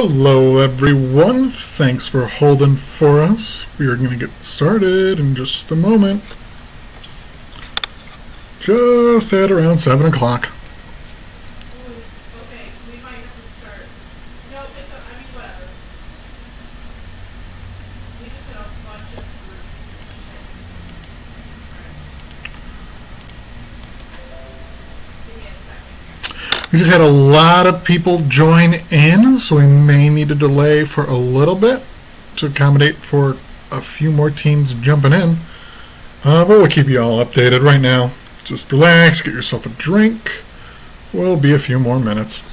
Hello everyone, thanks for holding for us. We are going to get started in just a moment. Just at around 7 o'clock. Okay, we might have to start. No, whatever. We just had a bunch of groups. Give me a second here. We just had a lot of people join in, so we may need to delay for a little bit to accommodate for a few more teams jumping in. But we'll keep you all updated right now. Just relax, get yourself a drink. We'll be a few more minutes.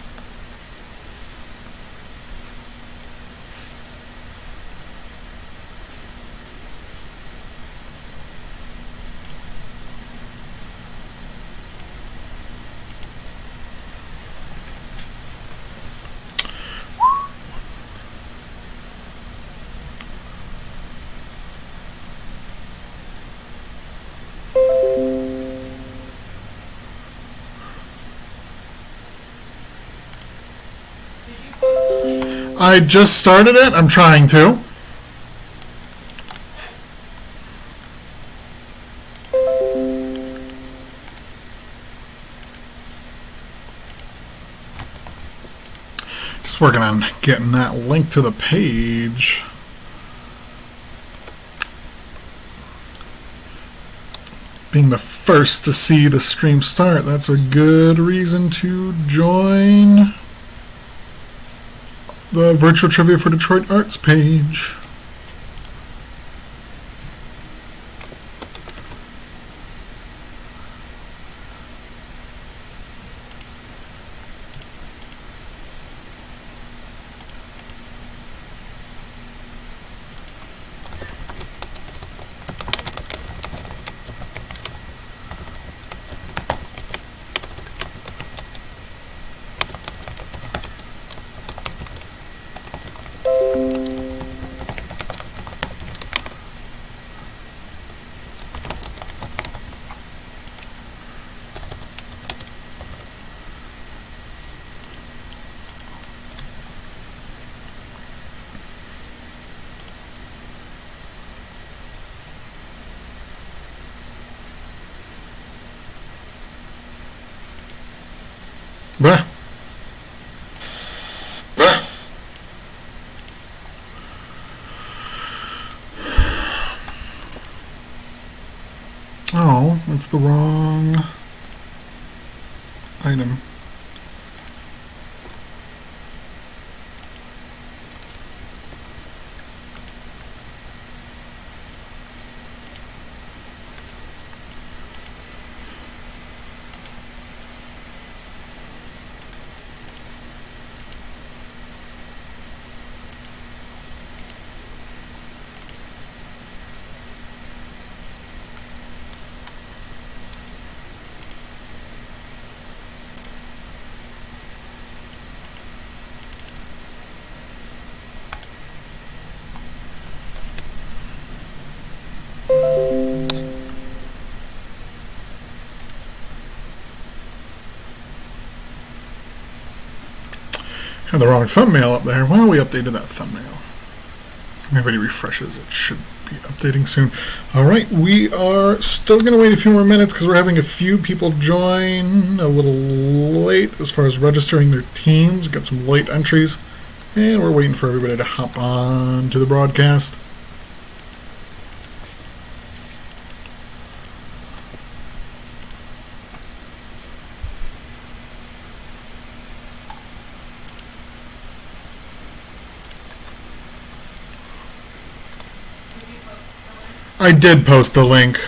I just started it. I'm trying to. Just working on getting that link to the page. Being the first to see the stream start, that's a good reason to join the Virtual Trivia for Detroit Arts page. Bah. Oh, that's the wrong item. Had the wrong thumbnail up there. Well, we updated that thumbnail. So everybody refreshes. It should be updating soon. Alright, we are still going to wait a few more minutes because we're having a few people join a little late as far as registering their teams. We've got some late entries. And we're waiting for everybody to hop on to the broadcast. I did post the link.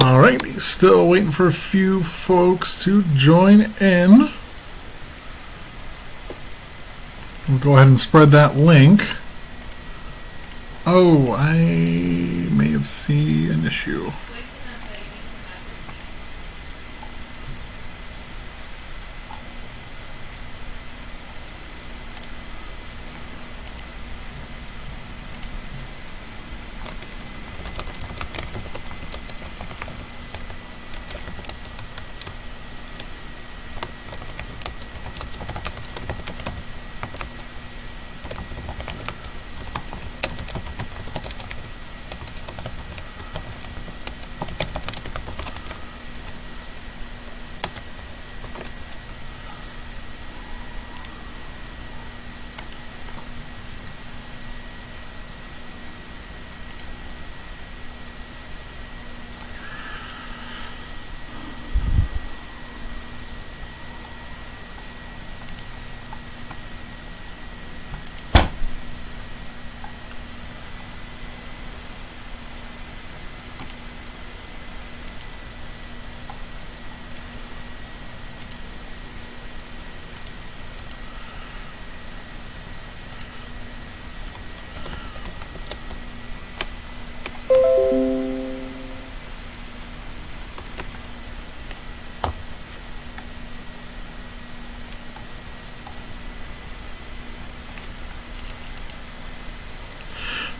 All right, still waiting for a few folks to join in. We'll go ahead and spread that link. Oh, I may have seen an issue.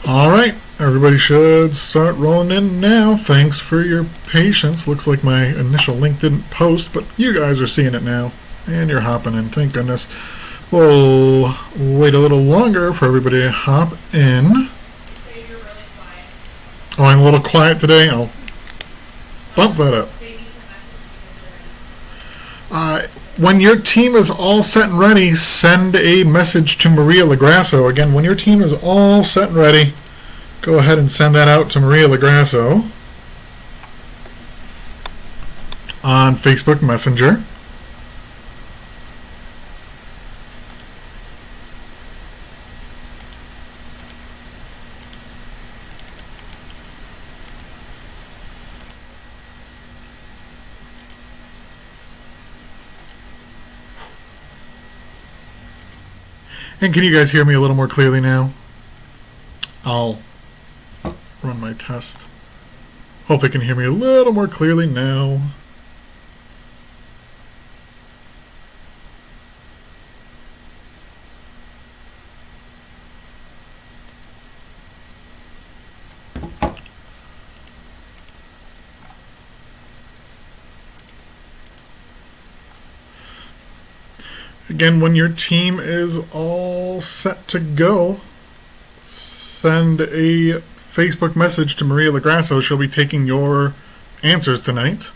All right, everybody should start rolling in now. Thanks for your patience. Looks like my initial link didn't post, but you guys are seeing it now, and you're hopping in. Thank goodness. We'll wait a little longer for everybody to hop in. Say you're really quiet. Oh, I'm a little quiet today. I'll bump that up. They need to message you. When your team is all set and ready, send a message to Maria Lagrasso. Again, when your team is all set and ready, go ahead and send that out to Maria Lagrasso on Facebook Messenger. And can you guys hear me a little more clearly now? I'll run my test. Hope they can hear me a little more clearly now. Again, when your team is all set to go, send a Facebook message to Maria Lagrasso. She'll be taking your answers tonight.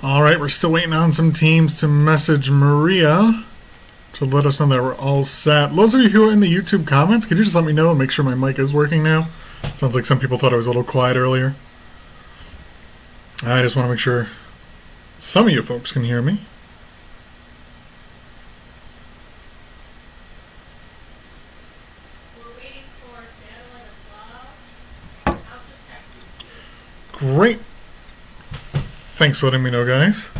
All right, we're still waiting on some teams to message Maria to let us know that we're all set. Those of you who are in the YouTube comments, could you just let me know and make sure my mic is working now? Sounds like some people thought I was a little quiet earlier. I just want to make sure some of you folks can hear me. We're waiting for Satellite of Love. I'll just text you. Great. Thanks for letting me know, guys.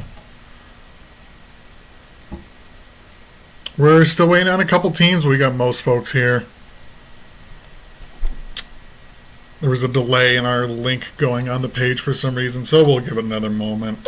We're still waiting on a couple teams. We got most folks here. There was a delay in our link going on the page for some reason, so we'll give it another moment.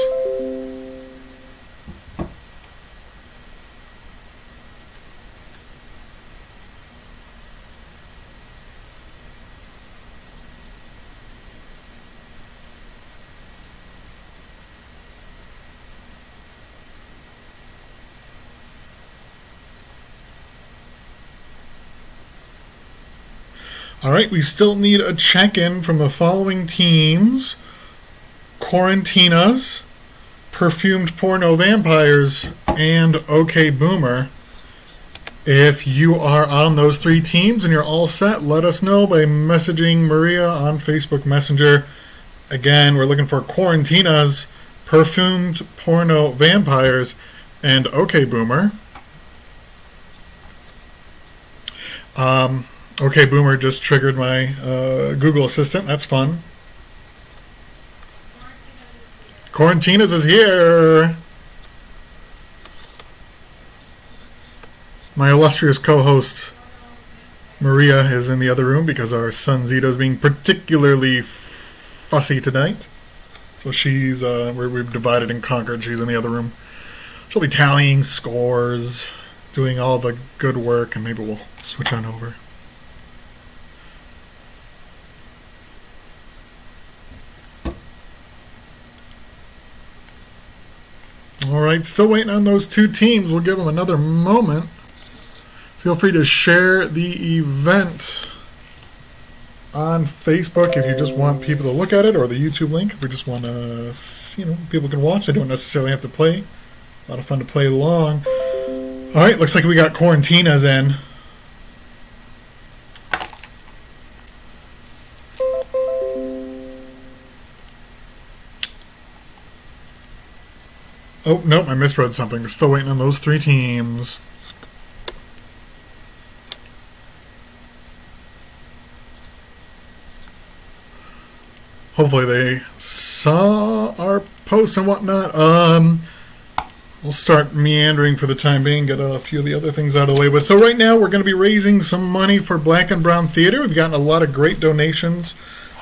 All right, we still need a check-in from the following teams: Quarantinas, Perfumed Porno Vampires, and OK Boomer. If you are on those three teams and you're all set, let us know by messaging Maria on Facebook Messenger. Again, we're looking for Quarantinas, Perfumed Porno Vampires, and OK Boomer. OK Boomer just triggered my Google Assistant. That's fun. Quarantinas is here. My illustrious co-host Maria is in the other room because our son Zito is being particularly fussy tonight. So she's we've divided and conquered. She's in the other room. She'll be tallying scores, doing all the good work, and maybe we'll switch on over. All right, still waiting on those two teams. We'll give them another moment. Feel free to share the event on Facebook if you just want people to look at it, or the YouTube link if we just want to, people can watch. They don't necessarily have to play. A lot of fun to play along. All right, looks like we got Quarantinas in. Oh, nope, I misread something. We're still waiting on those three teams. Hopefully they saw our posts and whatnot. We'll start meandering for the time being, get a few of the other things out of the way. But so right now we're going to be raising some money for Black and Brown Theater. We've gotten a lot of great donations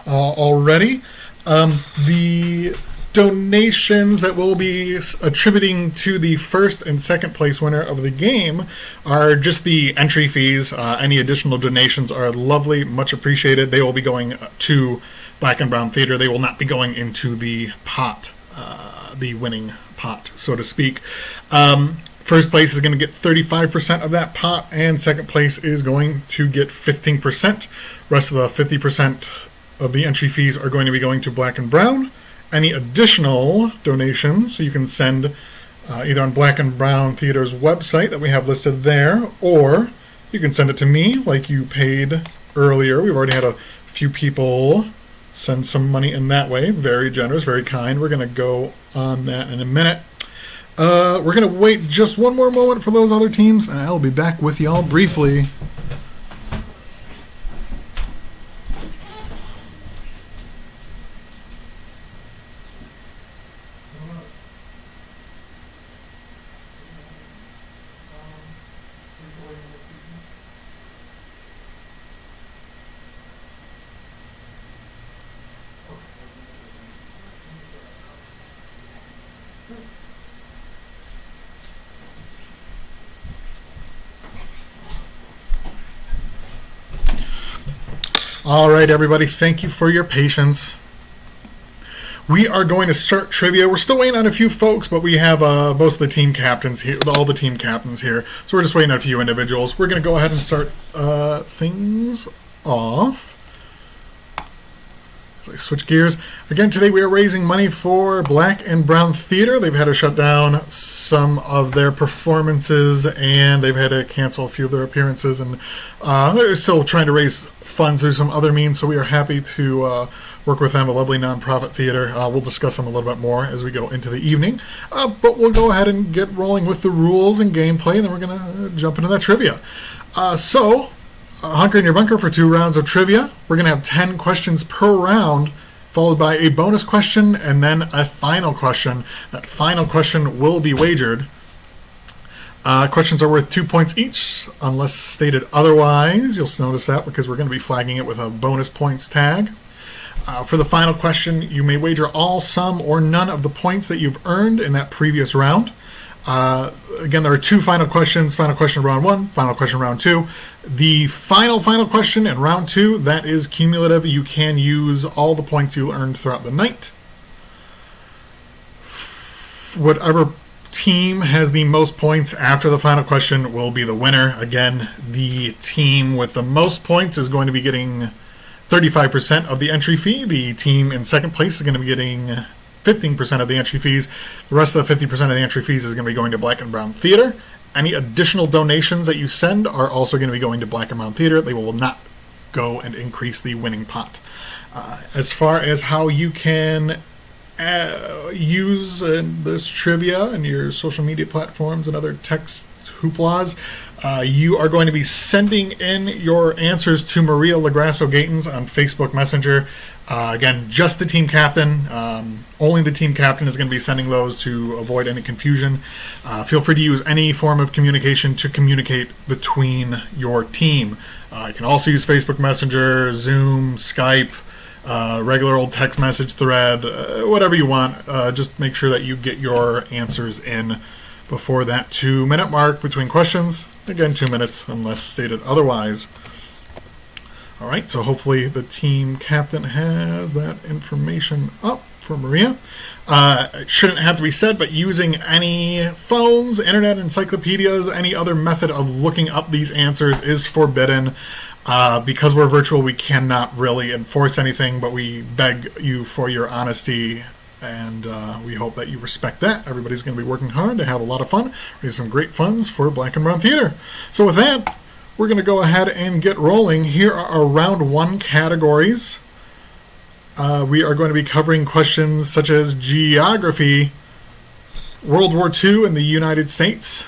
already. The donations that we'll be attributing to the first and second place winner of the game are just the entry fees. Any additional donations are lovely, much appreciated. They will be going to Black and Brown Theater. They will not be going into the pot, the winning pot, so to speak. First place is going to get 35% of that pot, and second place is going to get 15%. Rest of the 50% of the entry fees are going to be going to Black and Brown. Any additional donations you can send either on Black and Brown Theater's website that we have listed there, or you can send it to me like you paid earlier. We've already had a few people send some money in that way. Very generous, very kind. We're going to go on that in a minute. We're going to wait just one more moment for those other teams, and I'll be back with y'all briefly. All right, everybody, thank you for your patience. We are going to start trivia. We're still waiting on a few folks, but we have most of the team captains here, all the team captains here. So we're just waiting on a few individuals. We're going to go ahead and start things off. So I switch gears. Again, today we are raising money for Black and Brown Theater. They've had to shut down some of their performances, and they've had to cancel a few of their appearances, and they're still trying to raise funds through some other means, so we are happy to work with them, a lovely nonprofit theater. We'll discuss them a little bit more as we go into the evening, but we'll go ahead and get rolling with the rules and gameplay, and then we're going to jump into that trivia. Hunker in your bunker for 2 rounds of trivia. We're going to have 10 questions per round, followed by a bonus question and then a final question. That final question will be wagered. Questions are worth 2 points each, unless stated otherwise. You'll notice that because we're going to be flagging it with a bonus points tag. For the final question, you may wager all, some, or none of the points that you've earned in that previous round. Again, there are 2 final questions. Final question round 1, final question round 2. The final question in round 2, that is cumulative. You can use all the points you earned throughout the night. Whatever team has the most points after the final question will be the winner. Again, the team with the most points is going to be getting 35% of the entry fee. The team in second place is going to be getting 15% of the entry fees. The rest of the 50% of the entry fees is going to be going to Black and Brown Theater. Any additional donations that you send are also going to be going to Black and Brown Theater. They will not go and increase the winning pot. As far as how you can use this trivia in your social media platforms and other text hooplas, you are going to be sending in your answers to Maria Lagrasso Gatens on Facebook Messenger. Again, just the team captain. Only the team captain is going to be sending those to avoid any confusion. Feel free to use any form of communication to communicate between your team. You can also use Facebook Messenger, Zoom, Skype, regular old text message thread, whatever you want. Just make sure that you get your answers in before that 2-minute mark between questions. Again, 2 minutes unless stated otherwise. All right, so hopefully the team captain has that information up for Maria. It shouldn't have to be said, but using any phones, internet encyclopedias, any other method of looking up these answers is forbidden. Because we're virtual, we cannot really enforce anything, but we beg you for your honesty, and we hope that you respect that. Everybody's going to be working hard to have a lot of fun, raise some great funds for Black and Brown Theater. So with that, we're going to go ahead and get rolling. Here are our round 1 categories. We are going to be covering questions such as geography, World War II in the United States,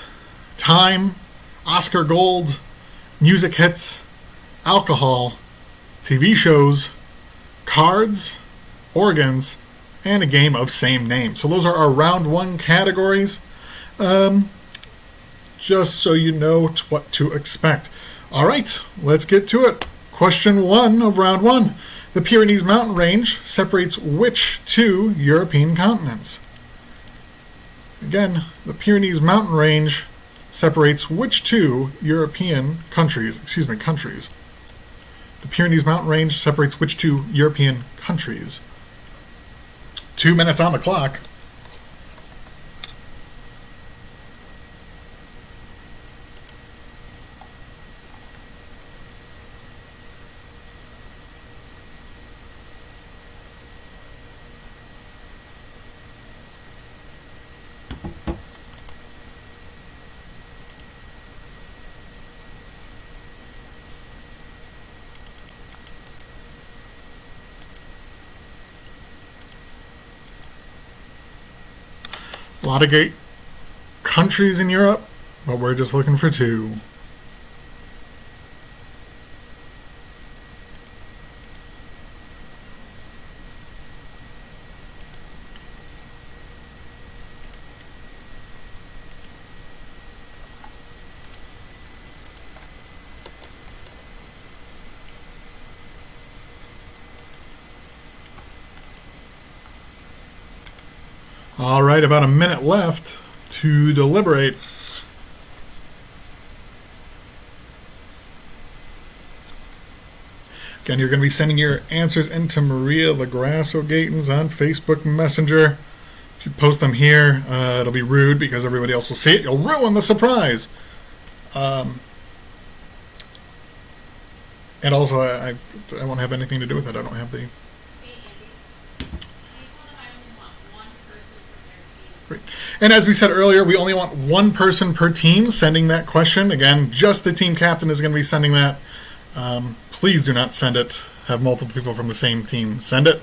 time, Oscar Gold, music hits, alcohol, TV shows, cards, organs, and a game of same name. So those are our round 1 categories. Just so you know what to expect. All right, let's get to it. Question 1 of round 1. The Pyrenees mountain range separates which 2 European continents? Again, the Pyrenees mountain range separates which 2 European countries? The Pyrenees mountain range separates which 2 European countries? 2 minutes on the clock. A lot of great countries in Europe, but we're just looking for 2. All right, about a minute left to deliberate. Again, you're going to be sending your answers into Maria Lagrasso Gatens on Facebook Messenger. If you post them here, it'll be rude because everybody else will see it. You'll ruin the surprise. And also, I won't have anything to do with it. I don't have the... Great. And as we said earlier, we only want 1 person per team sending that question. Again, just the team captain is going to be sending that. Please do not send it. Have multiple people from the same team send it.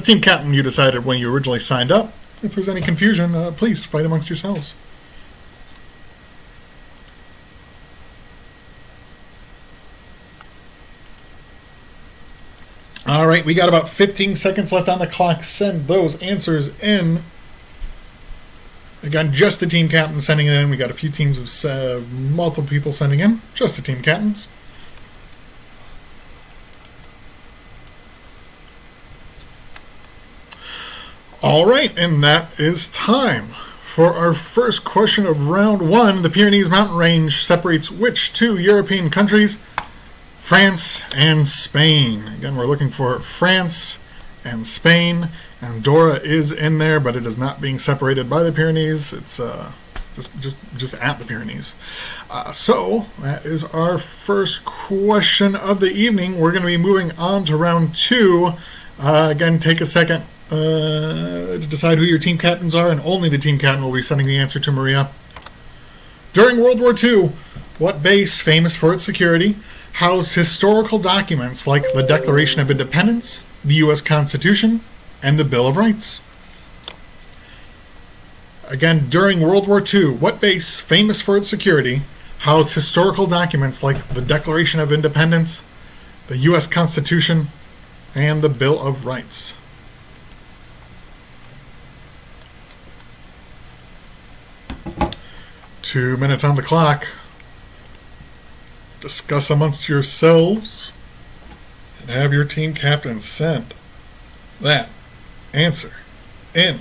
Team captain, you decided when you originally signed up. If there's any confusion, please fight amongst yourselves. All right, we got about 15 seconds left on the clock. Send those answers in. Again, just the team captain sending it in. We got a few teams of multiple people sending in. Just the team captains. All right, and that is time for our first question of round one. The Pyrenees mountain range separates which two European countries? France and Spain. Again, we're looking for France and Spain. Andorra is in there, but it is not being separated by the Pyrenees. It's just at the Pyrenees. So that is our first question of the evening. We're going to be moving on to round two. Again, take a second to decide who your team captains are, and only the team captain will be sending the answer to Maria. During World War II, what base, famous for its security, housed historical documents like the Declaration of Independence, the U.S. Constitution, and the Bill of Rights? Again, during World War II, what base, famous for its security, housed historical documents like the Declaration of Independence, the U.S. Constitution, and the Bill of Rights? Two minutes on the clock. Discuss amongst yourselves and have your team captain send that answer in.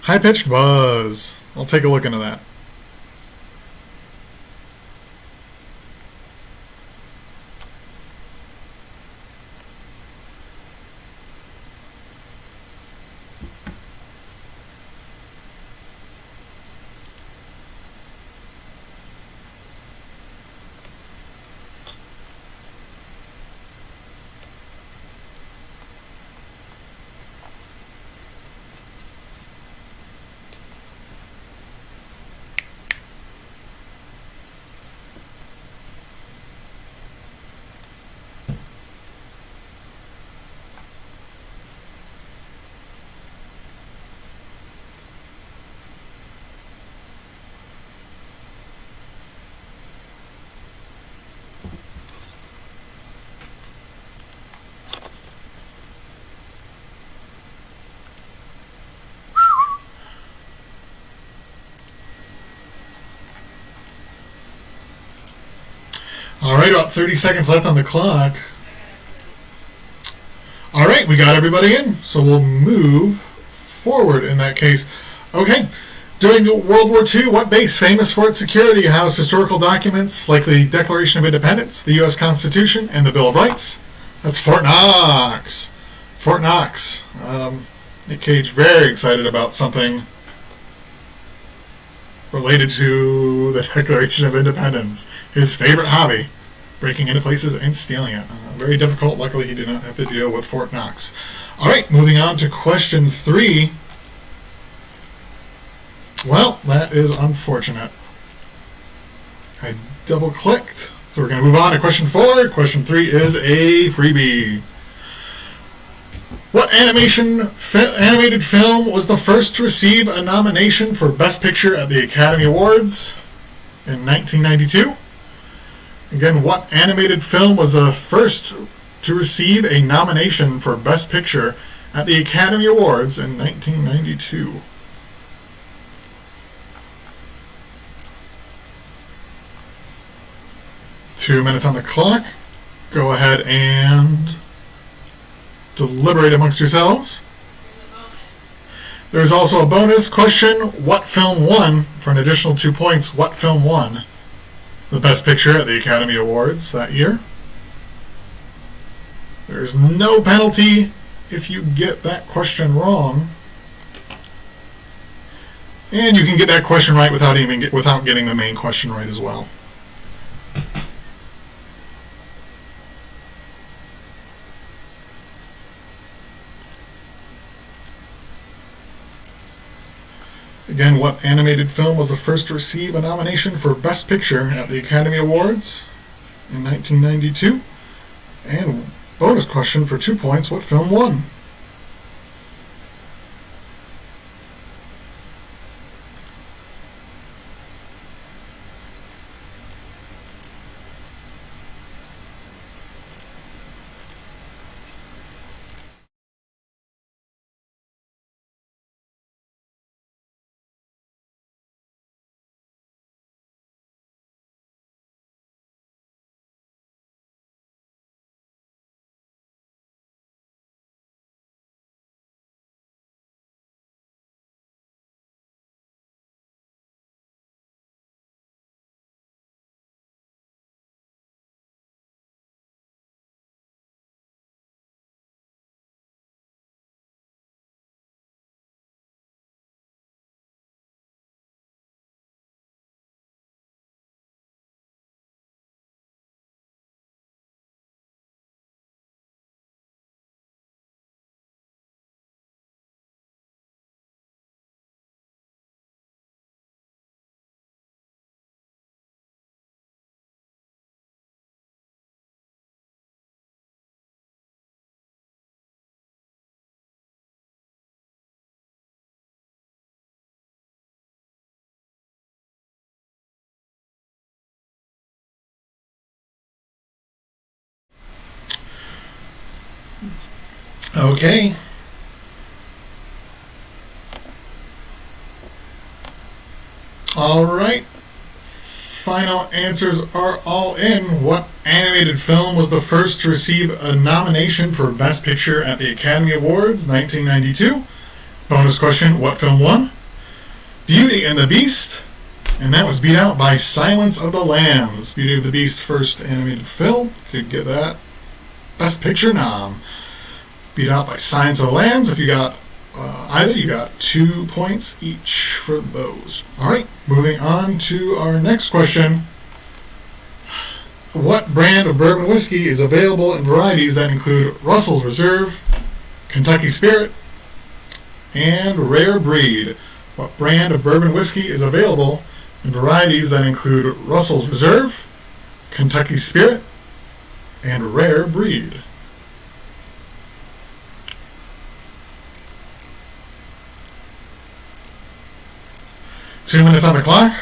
High-pitched buzz. I'll take a look into that. All right, about 30 seconds left on the clock. All right, we got everybody in, so we'll move forward in that case. Okay, during World War II, what base, famous for its security, housed historical documents like the Declaration of Independence, the U.S. Constitution, and the Bill of Rights? That's Fort Knox. Fort Knox. Nick Cage, very excited about something related to the Declaration of Independence. His favorite hobby, breaking into places and stealing it. Very difficult. Luckily, he did not have to deal with Fort Knox. All right, moving on to question 3. Well, that is unfortunate. I double-clicked. So we're going to move on to question 4. Question 3 is a freebie. What animated film was the first to receive a nomination for Best Picture at the Academy Awards in 1992? Again, what animated film was the first to receive a nomination for Best Picture at the Academy Awards in 1992? Two minutes on the clock. Go ahead and deliberate amongst yourselves. There's also a bonus question. What film won, for an additional 2 points, what film won the Best Picture at the Academy Awards that year? There's no penalty if you get that question wrong. And you can get that question right without getting the main question right as well. Again, what animated film was the first to receive a nomination for Best Picture at the Academy Awards in 1992? And bonus question for 2 points, what film won? Okay. All right. Final answers are all in. What animated film was the first to receive a nomination for Best Picture at the Academy Awards 1992? Bonus question, what film won? Beauty and the Beast. And that was beat out by Silence of the Lambs. Beauty and the Beast, first animated film. Did get that Best Picture nom. Beat out by Silence of the Lambs. If you got either, you got 2 points each for those. All right, moving on to our next question. What brand of bourbon whiskey is available in varieties that include Russell's Reserve, Kentucky Spirit, and Rare Breed? What brand of bourbon whiskey is available in varieties that include Russell's Reserve, Kentucky Spirit, and Rare Breed? Two minutes on the clock.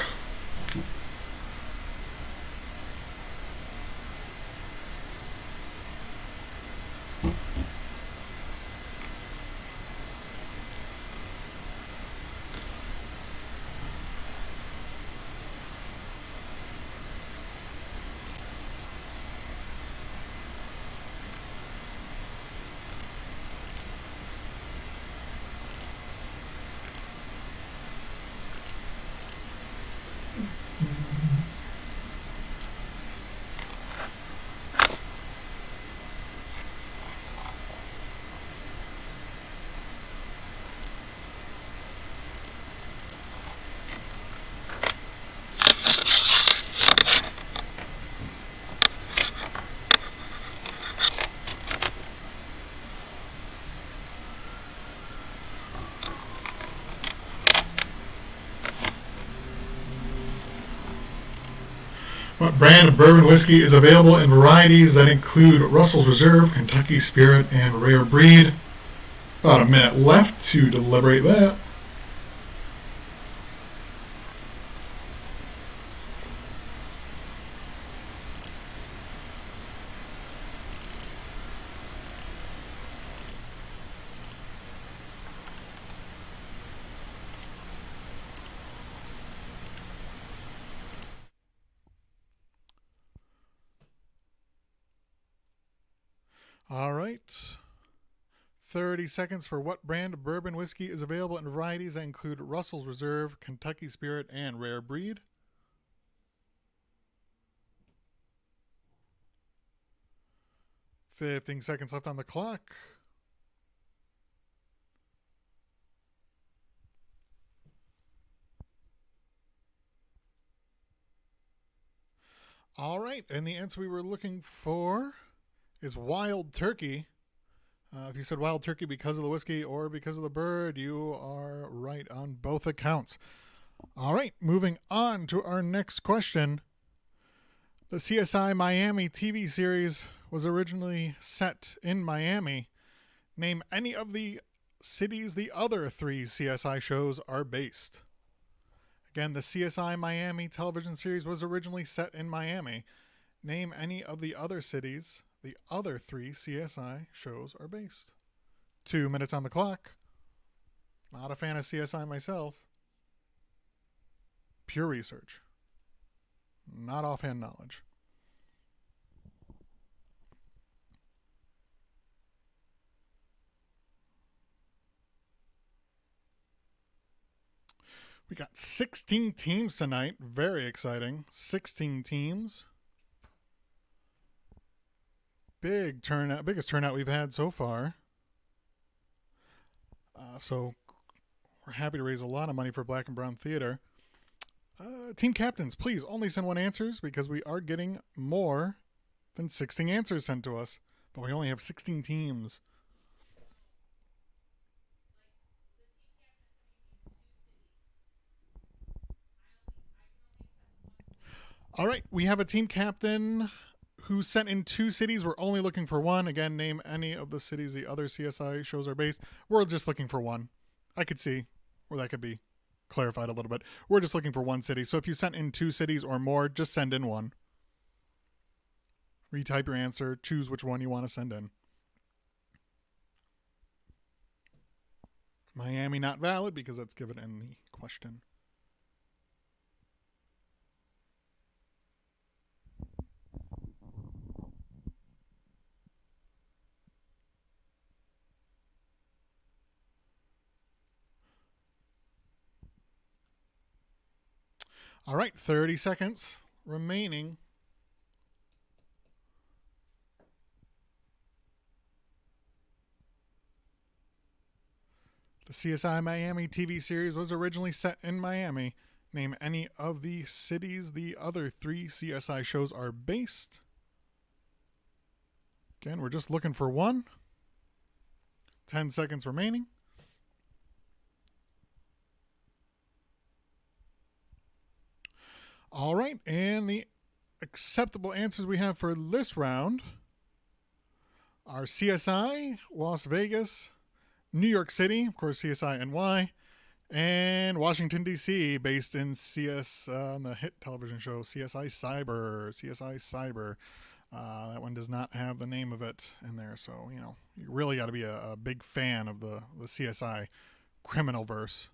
What brand of bourbon whiskey is available in varieties that include Russell's Reserve, Kentucky Spirit, and Rare Breed? About a minute left to deliberate that. All right. 30 seconds for what brand of bourbon whiskey is available in varieties that include Russell's Reserve, Kentucky Spirit, and Rare Breed. 15 seconds left on the clock. All right, and the answer we were looking for is Wild Turkey. If you said wild turkey because of the whiskey or because of the bird, you are right on both accounts. All right, moving on to our next question. The CSI Miami TV series was originally set in Miami. Name any of the cities the other 3 CSI shows are based. Again, the CSI Miami television series was originally set in Miami. Name any of the other cities the other 3 CSI shows are based. 2 minutes on the clock. Not a fan of CSI myself. Pure research. Not offhand knowledge. We got 16 teams tonight. Very exciting. 16 teams. Big turnout. Biggest turnout we've had so far. So we're happy to raise a lot of money for Black and Brown Theater. Team captains, please only send 1 answers because we are getting more than 16 answers sent to us. But we only have 16 teams. All right, we have a team captain who sent in 2 cities. We're only looking for 1. Again, name any of the cities the other CSI shows are based. We're just looking for 1. I could see where that could be clarified a little bit. We're just looking for 1 city. So if you sent in 2 cities or more, just send in 1. Retype your answer. Choose which one you want to send in. Miami not valid because that's given in the question. All right, 30 seconds remaining. The CSI Miami TV series was originally set in Miami. Name any of the cities the other 3 CSI shows are based. Again, we're just looking for 1. 10 seconds remaining. All right, and the acceptable answers we have for this round are CSI, Las Vegas, New York City, of course CSI NY, and Washington, D.C., based in on the hit television show CSI Cyber. That one does not have the name of it in there, so, you really got to be a big fan of the CSI criminal verse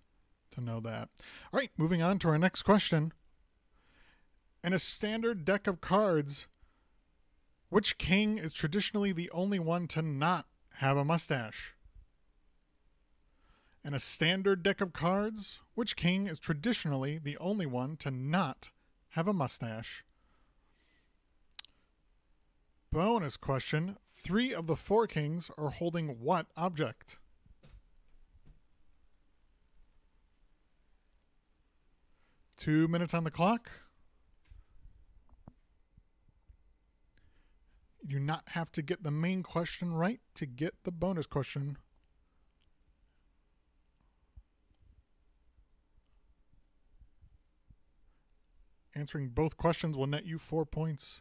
to know that. All right, moving on to our next question. In a standard deck of cards, which king is traditionally the only one to not have a mustache? In a standard deck of cards, which king is traditionally the only one to not have a mustache? Bonus question. 3 of the 4 kings are holding what object? Two minutes on the clock. You do not have to get the main question right to get the bonus question. Answering both questions will net you 4 points.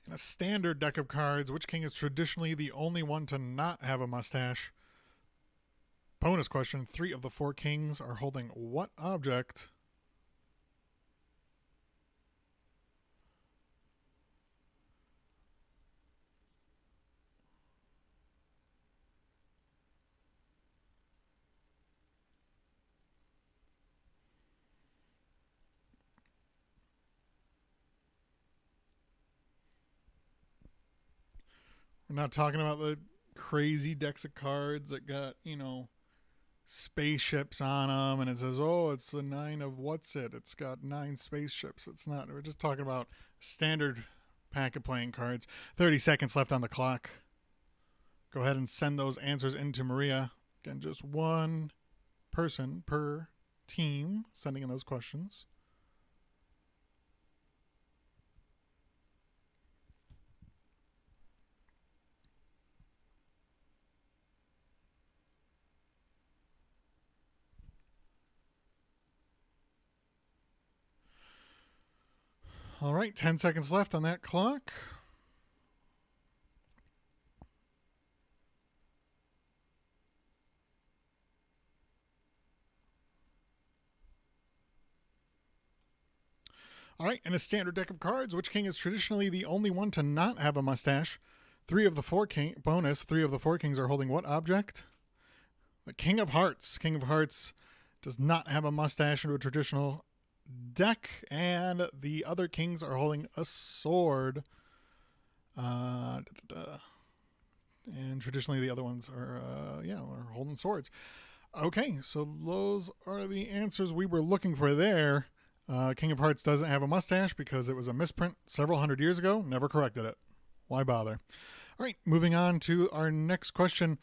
In a standard deck of cards, which king is traditionally the only one to not have a mustache? Bonus question. 3 of the 4 kings are holding what object? We're We're not talking about the crazy decks of cards that got, spaceships on them, and it says, oh, it's the 9 of what's it? It's got 9 spaceships. It's not. We're just talking about standard pack of playing cards. 30 seconds left on the clock. Go ahead and send those answers into Maria. Again, just one person per team sending in those questions. All right, 10 seconds left on that clock. All right, in a standard deck of cards, which king is traditionally the only one to not have a mustache? 3 of the 4 king bonus. 3 of the 4 kings are holding what object? The King of Hearts. King of Hearts does not have a mustache into a traditional deck, and the other kings are holding a sword. And traditionally the other ones are holding swords. Okay, so those are the answers we were looking for there. King of Hearts doesn't have a mustache because it was a misprint several hundred years ago. Never corrected it. Why bother? All right, moving on to our next question.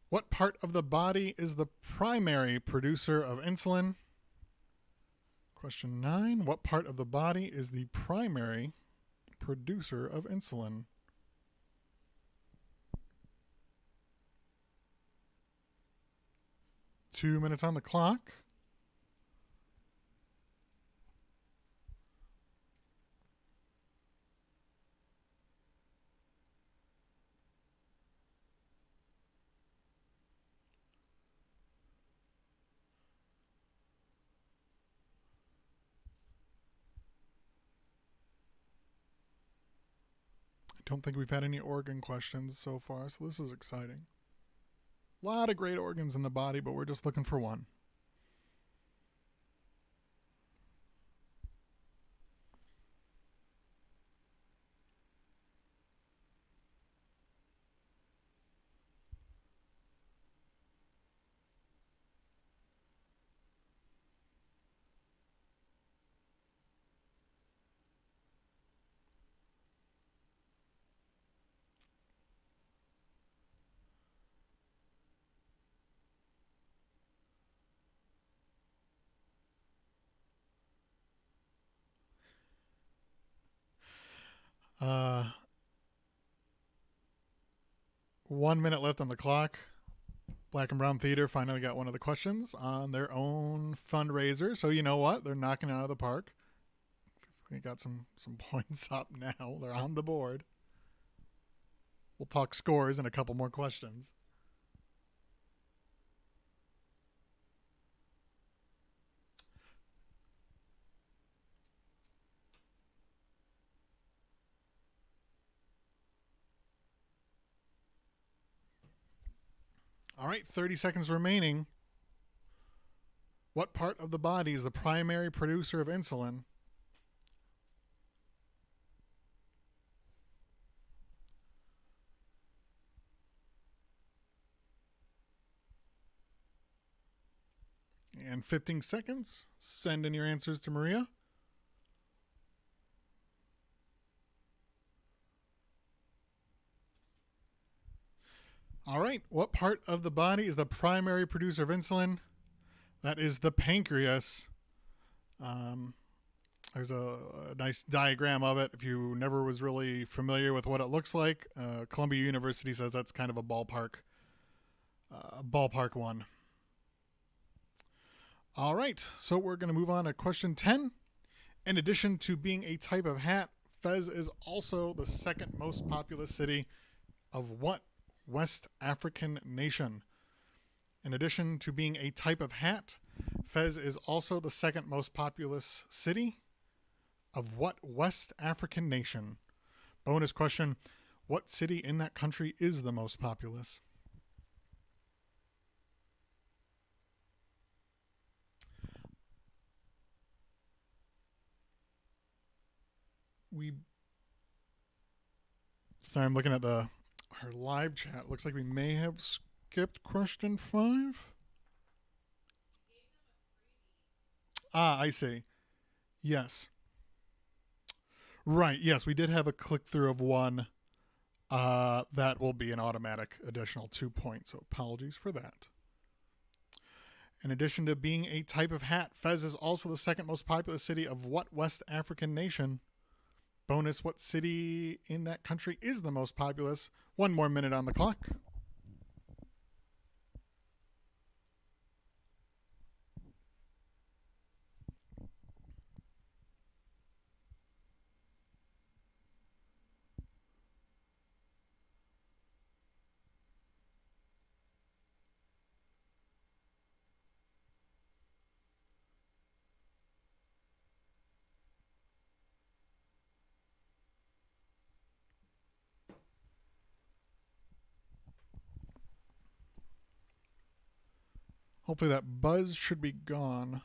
What part of the body is the primary producer of insulin? Question 9. What part of the body is the primary producer of insulin? Two minutes on the clock. I don't think we've had any organ questions so far, so this is exciting. A lot of great organs in the body, but we're just looking for one. Uh, 1 minute left on the clock. Black and Brown Theater finally got one of the questions on their own fundraiser. So you know what? They're knocking it out of the park. They got some points up now. They're on the board. We'll talk scores and a couple more questions. All right, 30 seconds remaining. What part of the body is the primary producer of insulin? And 15 seconds. Send in your answers to Maria. All right. What part of the body is the primary producer of insulin? That is the pancreas. There's a nice diagram of it. If you never was really familiar with what it looks like, Columbia University says that's kind of a ballpark one. All right. So we're going to move on to question 10. In addition to being a type of hat, Fez is also the second most populous city of what West African nation? In addition to being a type of hat, Fez is also the second most populous city of what West African nation? Bonus question, what city in that country is the most populous? Sorry, I'm looking at the our live chat. Looks like we may have skipped question 5. Ah, I see. Yes. Right. Yes, we did have a click through of 1. That will be an automatic additional 2 points. So apologies for that. In addition to being a type of hat, Fez is also the second most populous city of what West African nation? Bonus, what city in that country is the most populous? 1 more minute on the clock. Hopefully that buzz should be gone.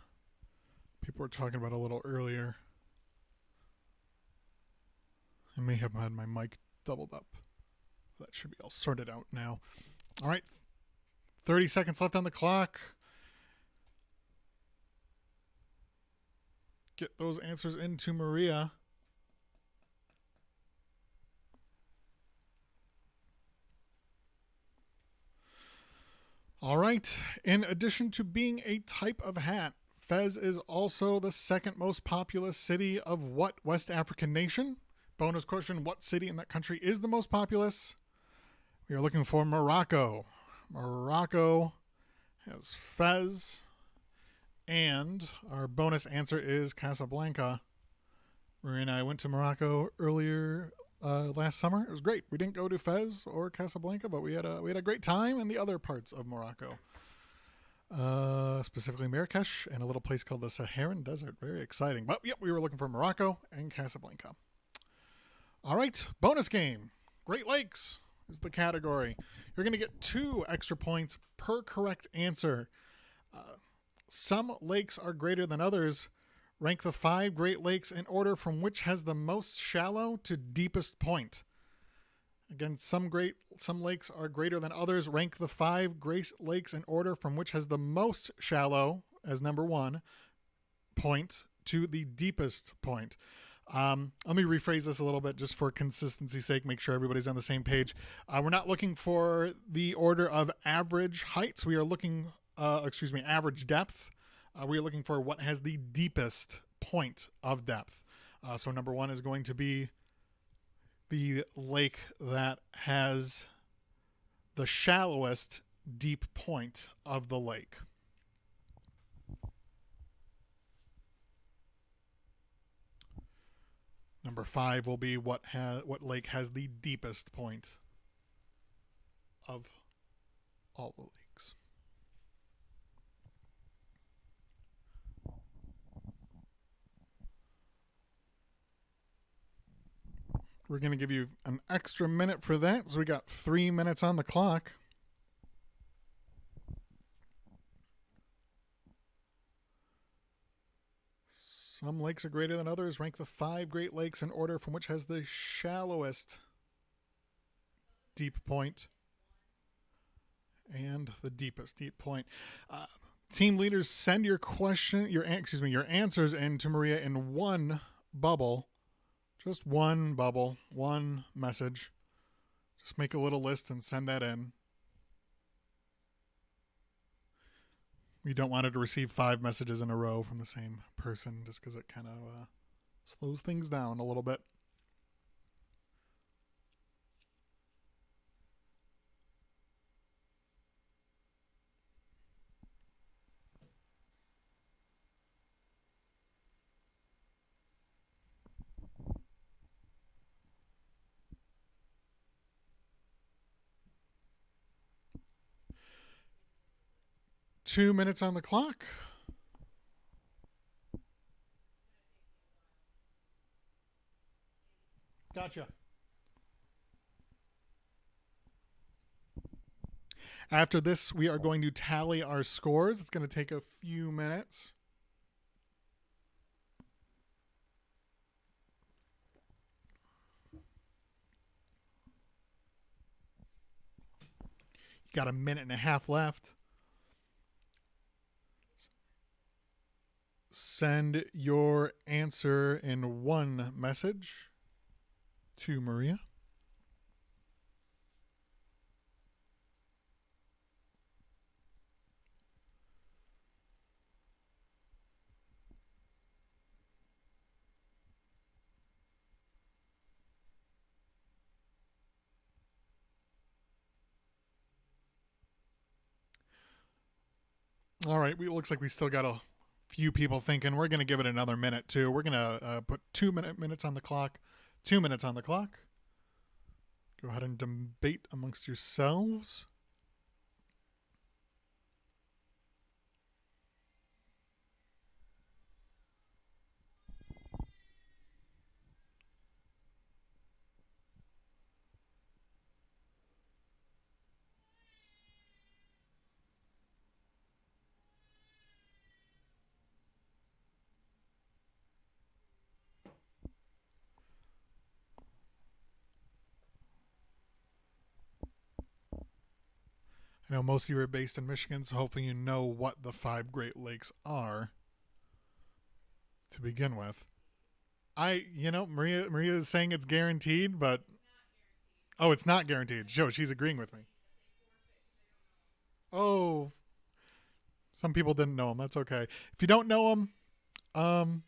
People were talking about it a little earlier. I may have had my mic doubled up. That should be all sorted out now. All right. 30 seconds left on the clock. Get those answers into Maria. All right. In addition to being a type of hat, Fez is also the second most populous city of what West African nation? Bonus question, what city in that country is the most populous? We are looking for Morocco. Morocco has Fez. And our bonus answer is Casablanca. Maria and I went to Morocco earlier last summer. It was great. We didn't go to Fez or Casablanca, but we had a great time in the other parts of Morocco. Specifically Marrakesh and a little place called the Saharan Desert. Very exciting. But yep, we were looking for Morocco and Casablanca. All right, bonus game. Great Lakes is the category. You're going to get 2 extra points per correct answer. Some lakes are greater than others. Rank the 5 Great Lakes in order from which has the most shallow to deepest point. Again, some lakes are greater than others. Rank the 5 Great Lakes in order from which has the most shallow, as number 1, point to the deepest point. Let me rephrase this a little bit just for consistency's sake, make sure everybody's on the same page. We're not looking for the order of average heights. We are looking, average depth. We are looking for what has the deepest point of depth. So number 1 is going to be the lake that has the shallowest deep point of the lake. Number 5 will be what lake has the deepest point of all the lakes. We're going to give you an extra minute for that, so we got 3 minutes on the clock. Some lakes are greater than others. Rank the 5 Great Lakes in order from which has the shallowest deep point and the deepest deep point. Team leaders, send your answers in to Maria in one bubble. Just one bubble, one message. Just make a little list and send that in. We don't want her to receive 5 messages in a row from the same person just because it kind of slows things down a little bit. Two minutes on the clock. Gotcha. After this, we are going to tally our scores. It's going to take a few minutes. got a minute and a half left. Send your answer in one message to Maria. All right, it looks like we still got a few people thinking. We're going to give it another minute, too. We're going to put 2 minutes on the clock. 2 minutes on the clock. Go ahead and debate amongst yourselves. I know most of you are based in Michigan, so hopefully you know what the 5 Great Lakes are to begin with. Maria is saying it's guaranteed, but oh, it's not guaranteed. Joe, she's agreeing with me. Oh, some people didn't know them. That's okay. If you don't know them,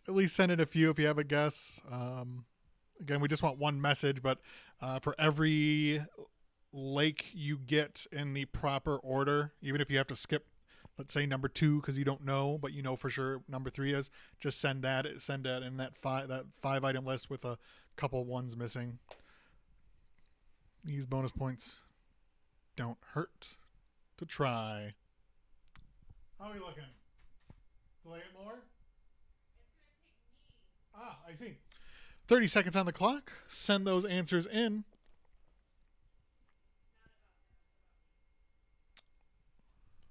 at least send in a few if you have a guess. Again, we just want one message, but for every lake you get in the proper order, even if you have to skip, let's say number 2 because you don't know, but you know for sure number 3 is, just send that in that five item list with a couple ones missing. These bonus points don't hurt to try. How are we looking? Delay it more? It's gonna take me. I see. 30 seconds on the clock. Send those answers in. It's not about them. It's about me.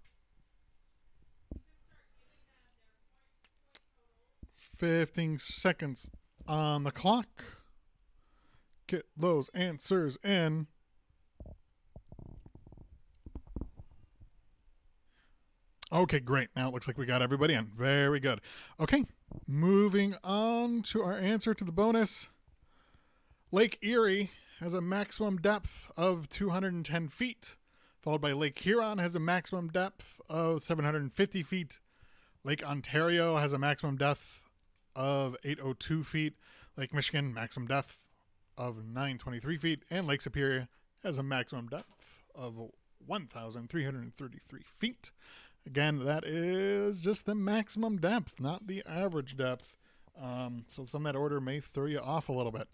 You can start giving them their point totals. 15 seconds on the clock. Get those answers in. Okay, great. Now it looks like we got everybody in. Very good. Okay, moving on to our answer to the bonus. Lake Erie has a maximum depth of 210 feet, followed by Lake Huron has a maximum depth of 750 feet. Lake Ontario has a maximum depth of 802 feet. Lake Michigan, maximum depth of 923 feet. And Lake Superior has a maximum depth of 1,333 feet. Again, that is just the maximum depth, not the average depth. So some of that order may throw you off a little bit.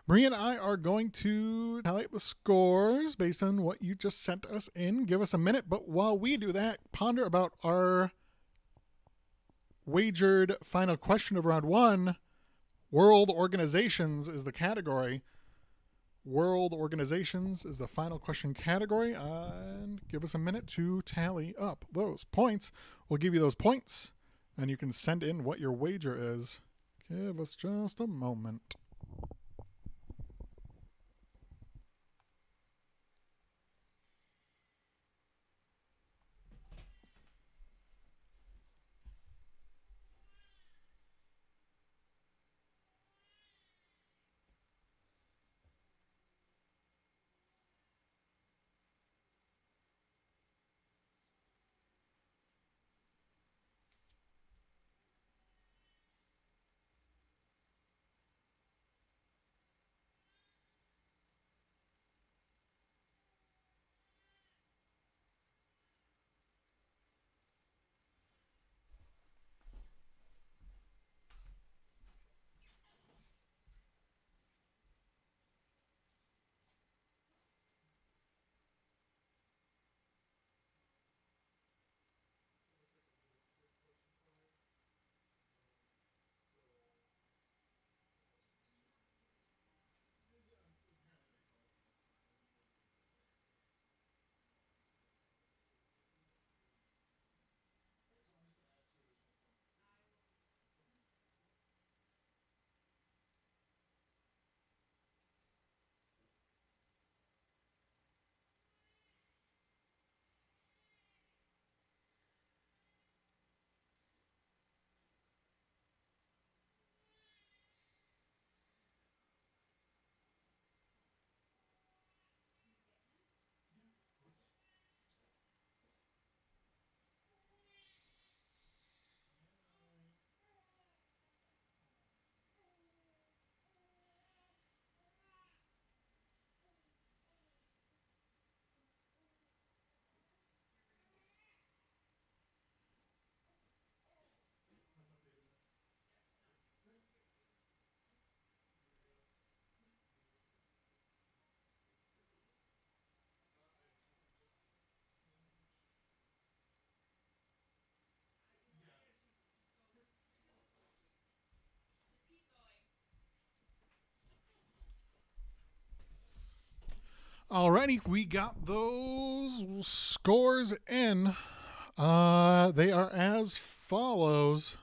Maria and I are going to tally up the scores based on what you just sent us in. Give us a minute, but while we do that, ponder about our wagered final question of round 1. World organizations is the category. World organizations is the final question category. And give us a minute to tally up those points. We'll give you those points, and you can send in what your wager is. Give us just a moment. Alrighty, we got those scores in. They are as follows.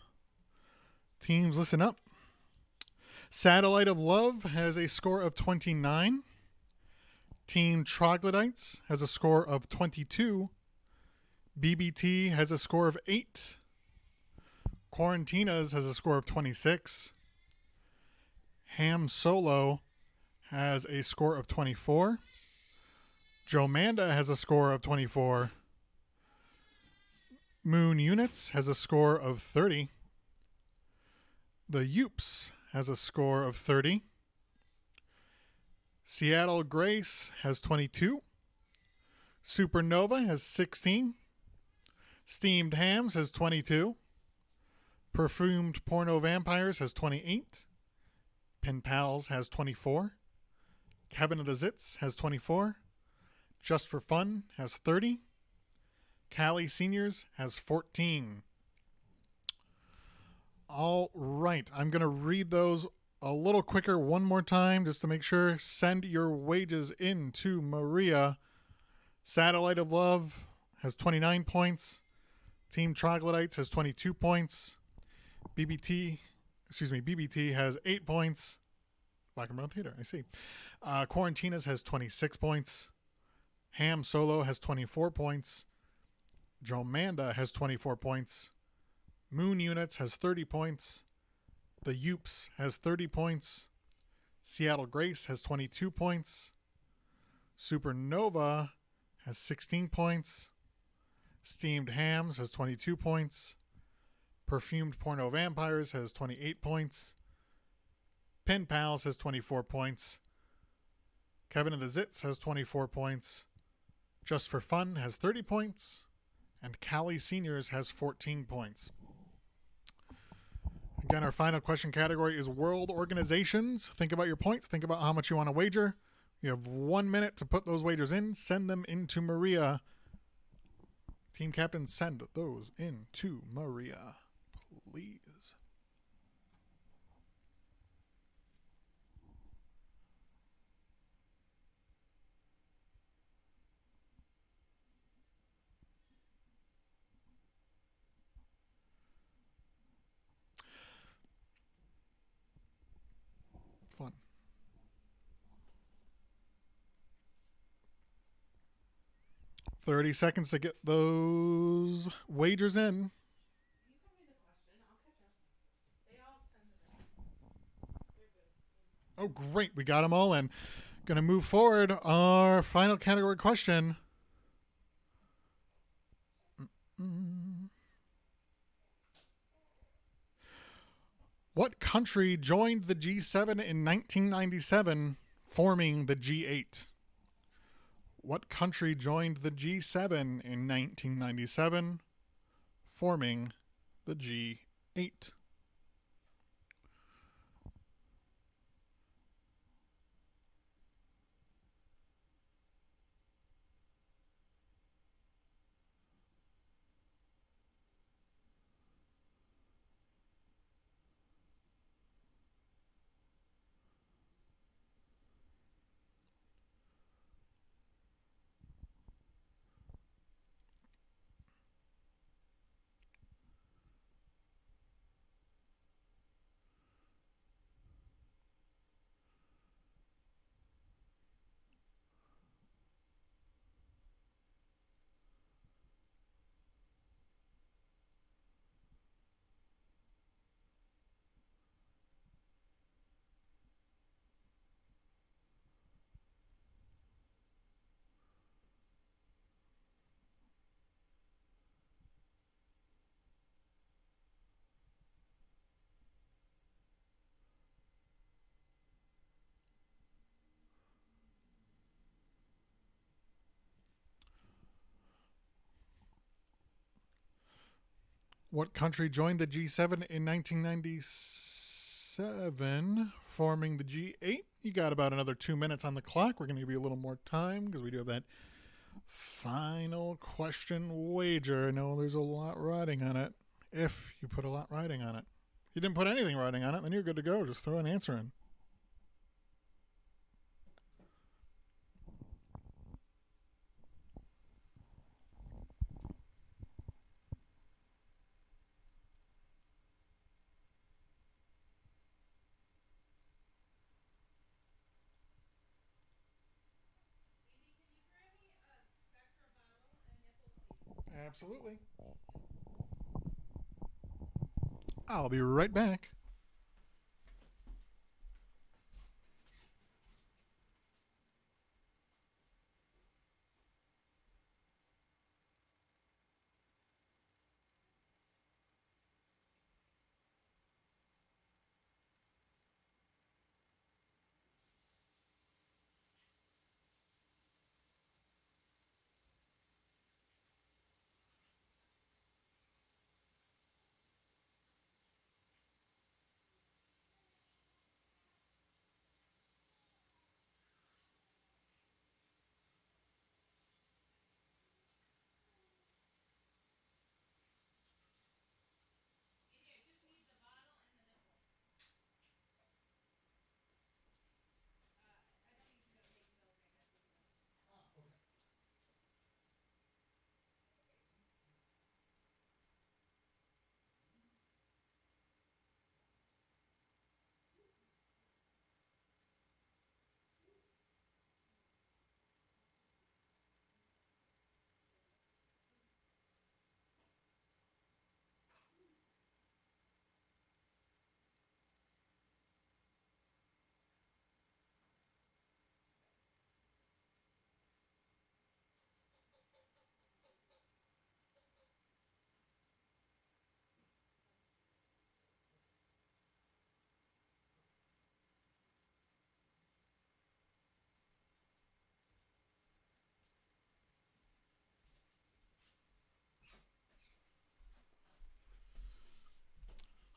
Teams, listen up. Satellite of Love has a score of 29. Team Troglodytes has a score of 22. BBT has a score of 8. Quarantinas has a score of 26. Ham Solo has a score of 24. Jomanda has a score of 24. Moon Units has a score of 30. The Youps has a score of 30. Seattle Grace has 22. Supernova has 16. Steamed Hams has 22. Perfumed Porno Vampires has 28. Pen Pals has 24. Kevin of the Zits has 24. Just for Fun has 30. Cali Seniors has 14. All right, I'm going to read those a little quicker one more time just to make sure. Send your wages in to Maria. Satellite of Love has 29 points. Team Troglodytes has 22 points. BBT has 8 points. Black and Brown Theater, I see. Quarantinas has 26 points. Ham Solo has 24 points. Jomanda has 24 points. Moon Units has 30 points. The Youps has 30 points. Seattle Grace has 22 points. Supernova has 16 points. Steamed Hams has 22 points. Perfumed Porno Vampires has 28 points. Pen Pals has 24 points. Kevin of the Zits has 24 points. Just for Fun has 30 points. And Cali Seniors has 14 points. Again, our final question category is World Organizations. Think about your points. Think about how much you want to wager. You have 1 minute to put those wagers in. Send them into Maria. Team captain, send those into Maria, please. Fun. $30 to get those wagers in. You can read the question. I'll catch up. They all send them in. They're good. Oh, great. We got them all in. Going to move forward. Our final category question. What country joined the G7 in 1997, forming the G8? What country joined the G7 in 1997, forming the G8? What country joined the G7 in 1997, forming the G8? You got about another 2 minutes on the clock. We're going to give you a little more time because we do have that final question wager. I know there's a lot riding on it, if you put a lot riding on it. If you didn't put anything riding on it, then you're good to go. Just throw an answer in. Absolutely. I'll be right back.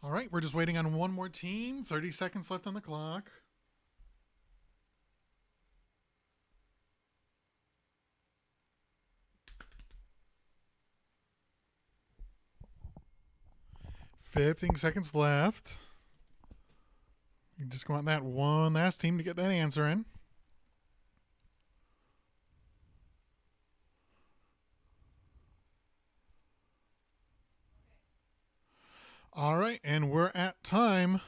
All right, we're just waiting on one more team. 30 seconds left on the clock. Fifteen seconds left. You just want that one last team to get that answer in. All right, and we're at time.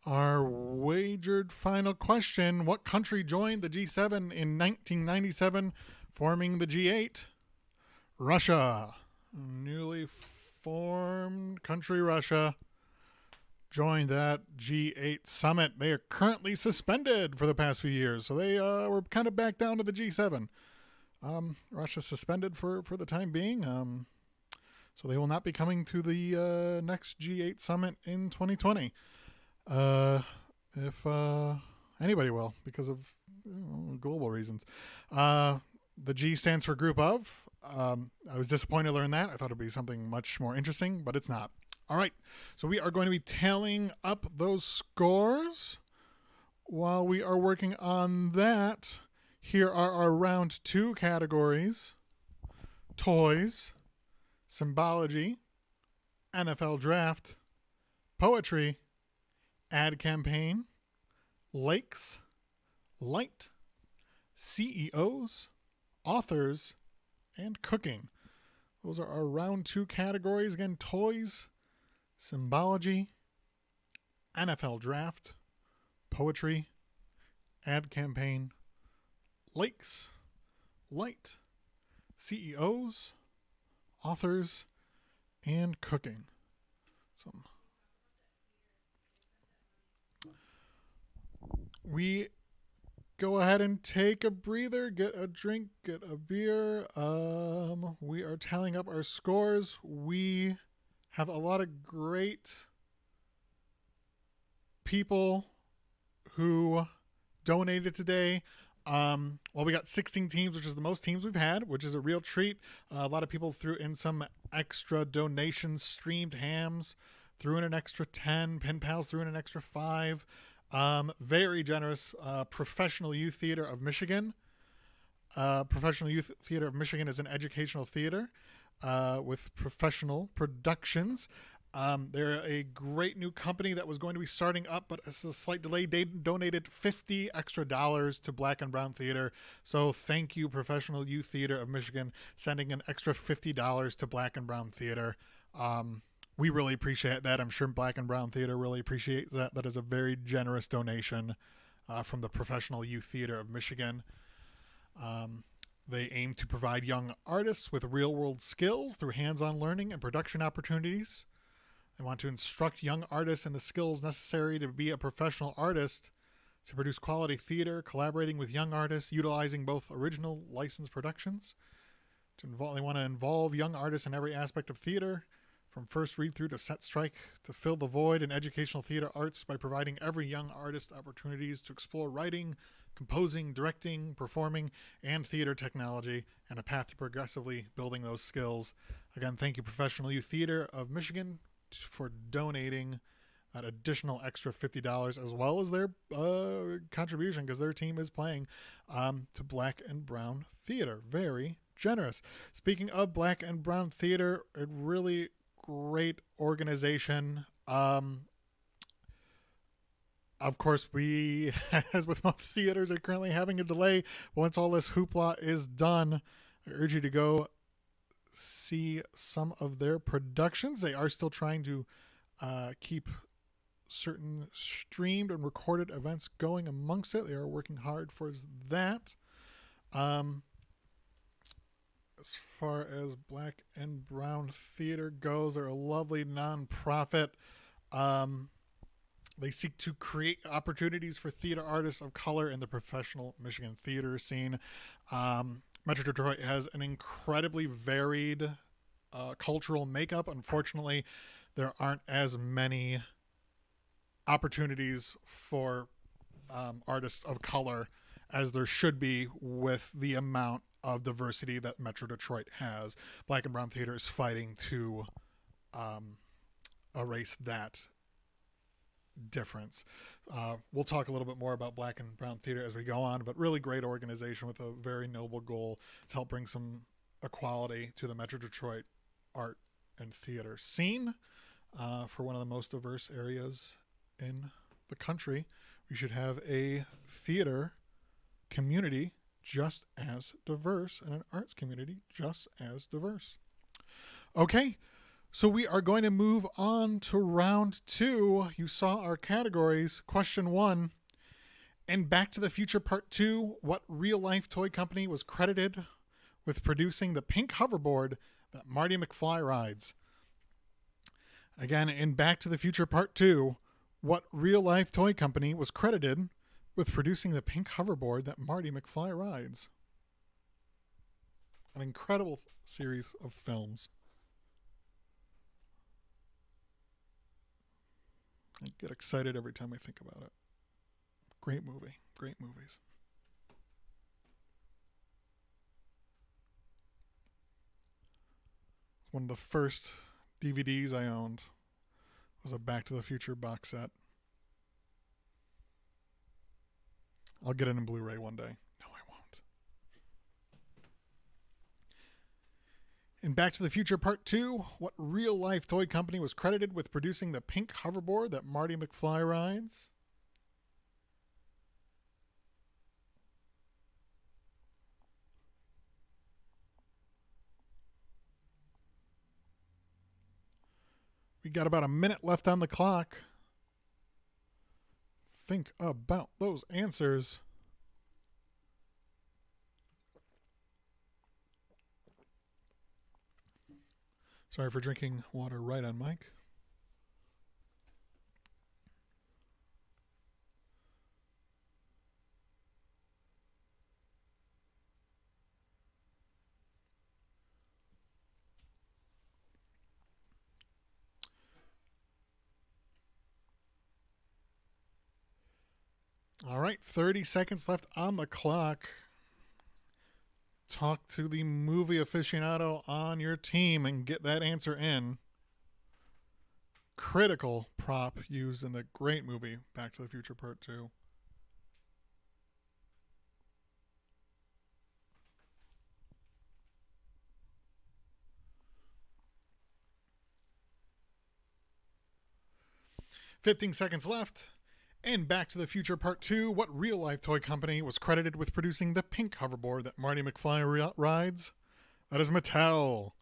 Our wagered final question: what country joined the G7 in 1997, forming the G8? Russia. Newly formed country Russia joined that G8 summit. They are currently suspended for the past few years, so they were kind of back down to the G7. Russia suspended for the time being, so they will not be coming to the next G8 summit in 2020. If anybody will, because of global reasons. The G stands for group of. I was disappointed to learn that. I thought it'd be something much more interesting, but it's not. All right, so we are going to be tallying up those scores. While we are working on that, here are our round 2 categories: toys, symbology, NFL draft, poetry, ad campaign, lakes, light, CEOs, authors, and cooking. Those are our round 2 categories. Again, toys, symbology, NFL draft, poetry, ad campaign, lakes, light, CEOs, authors, and cooking. We go ahead and take a breather, get a drink, get a beer. We are tallying up our scores. We have a lot of great people who donated today. We got 16 teams, which is the most teams we've had, which is a real treat. A lot of people threw in some extra donations. Streamed Hams threw in an extra 10. Pen Pals threw in an extra 5. Very generous. Professional Youth Theater of Michigan. Professional Youth Theater of Michigan is an educational theater with professional productions. They're a great new company that was going to be starting up, but it's a slight delay. They donated $50 extra to Black and Brown Theater. So thank you, Professional Youth Theater of Michigan, sending an extra $50 to Black and Brown Theater. We really appreciate that. I'm sure Black and Brown Theater really appreciates that. That is a very generous donation from the Professional Youth Theater of Michigan. They aim to provide young artists with real-world skills through hands-on learning and production opportunities. They want to instruct young artists in the skills necessary to be a professional artist, to produce quality theater, collaborating with young artists, utilizing both original licensed productions. They want to involve young artists in every aspect of theater, from first read through to set strike, to fill the void in educational theater arts by providing every young artist opportunities to explore writing, composing, directing, performing, and theater technology, and a path to progressively building those skills. Again, thank you, Professional Youth Theater of Michigan, for donating that additional extra $50 as well as their contribution, because their team is playing, to Black and Brown Theater. Very generous. Speaking of Black and Brown Theater, a really great organization. Of course, we, as with most theaters, are currently having a delay. Once all this hoopla is done, I urge you to go see some of their productions. They are still trying to keep certain streamed and recorded events going amongst it. They are working hard for that. As far as Black and Brown Theater goes, they're a lovely nonprofit. They seek to create opportunities for theater artists of color in the professional Michigan theater scene. Metro Detroit has an incredibly varied cultural makeup. Unfortunately, there aren't as many opportunities for artists of color as there should be with the amount of diversity that Metro Detroit has. Black and Brown Theater is fighting to erase that difference. We'll talk a little bit more about Black and Brown Theater as we go on, but really great organization with a very noble goal to help bring some equality to the Metro Detroit art and theater scene. For one of the most diverse areas in the country, we should have a theater community just as diverse and an arts community just as diverse. Okay, so we are going to move on to round 2. You saw our categories. Question 1. In Back to the Future Part 2, what real-life toy company was credited with producing the pink hoverboard that Marty McFly rides? Again, in Back to the Future Part 2, what real-life toy company was credited with producing the pink hoverboard that Marty McFly rides? An incredible series of films. I get excited every time I think about it. Great movie. Great movies. One of the first DVDs I owned was a Back to the Future box set. I'll get it in Blu-ray one day. No, I won't. In Back to the Future Part 2, what real-life toy company was credited with producing the pink hoverboard that Marty McFly rides? We got about a minute left on the clock. Think about those answers. Sorry for drinking water right on mic. All right, 30 seconds left on the clock. Talk to the movie aficionado on your team and get that answer in. Critical prop used in the great movie Back to the Future Part 2. "15 seconds left. In Back to the Future Part 2, what real-life toy company was credited with producing the pink hoverboard that Marty McFly rides? That is Mattel.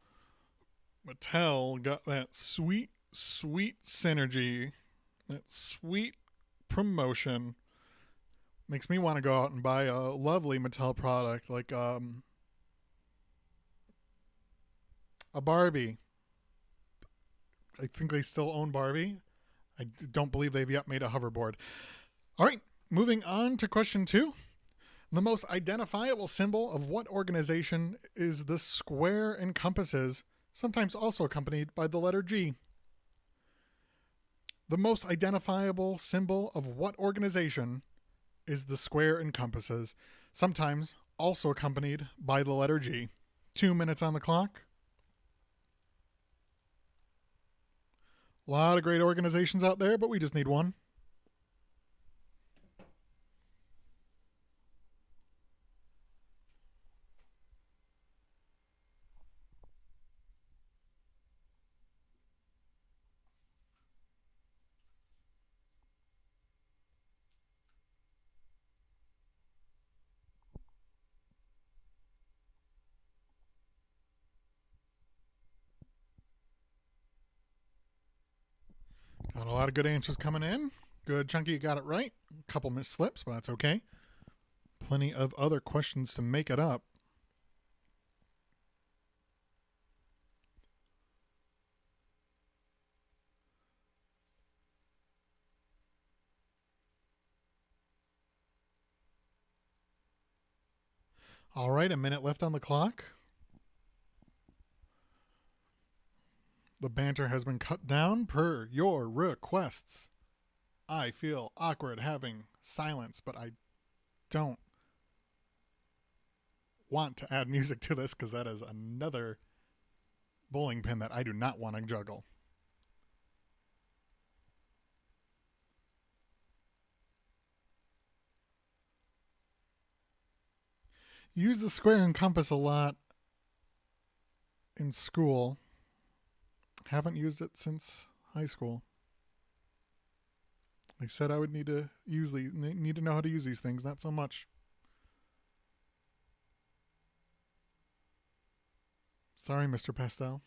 Mattel got that sweet, sweet synergy, that sweet promotion. Makes me want to go out and buy a lovely Mattel product like a Barbie. I think they still own Barbie. I don't believe they've yet made a hoverboard. All right, moving on to question 2. The most identifiable symbol of what organization is the square and compasses, sometimes also accompanied by the letter G? The most identifiable symbol of what organization is the square and compasses, sometimes also accompanied by the letter G? 2 minutes on the clock. A lot of great organizations out there, but we just need one. Got a lot of good answers coming in. Good, Chunky, you got it right. A couple missed slips, but that's okay. Plenty of other questions to make it up. All right, a minute left on the clock. The banter has been cut down per your requests. I feel awkward having silence, but I don't want to add music to this because that is another bowling pin that I do not want to juggle. Use the square and compass a lot in school. Haven't used it since high school. They said I would need to know how to use these things, not so much. Sorry, Mr. Pastel.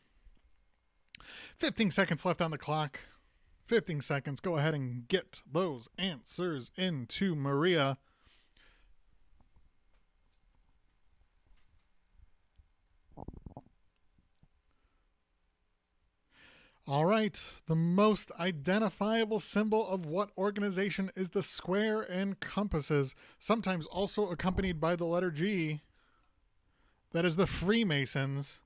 15 seconds left on the clock. 15 seconds. Go ahead and get those answers into Maria. All right. The most identifiable symbol of what organization is the square and compasses, sometimes also accompanied by the letter G? That is the Freemasons.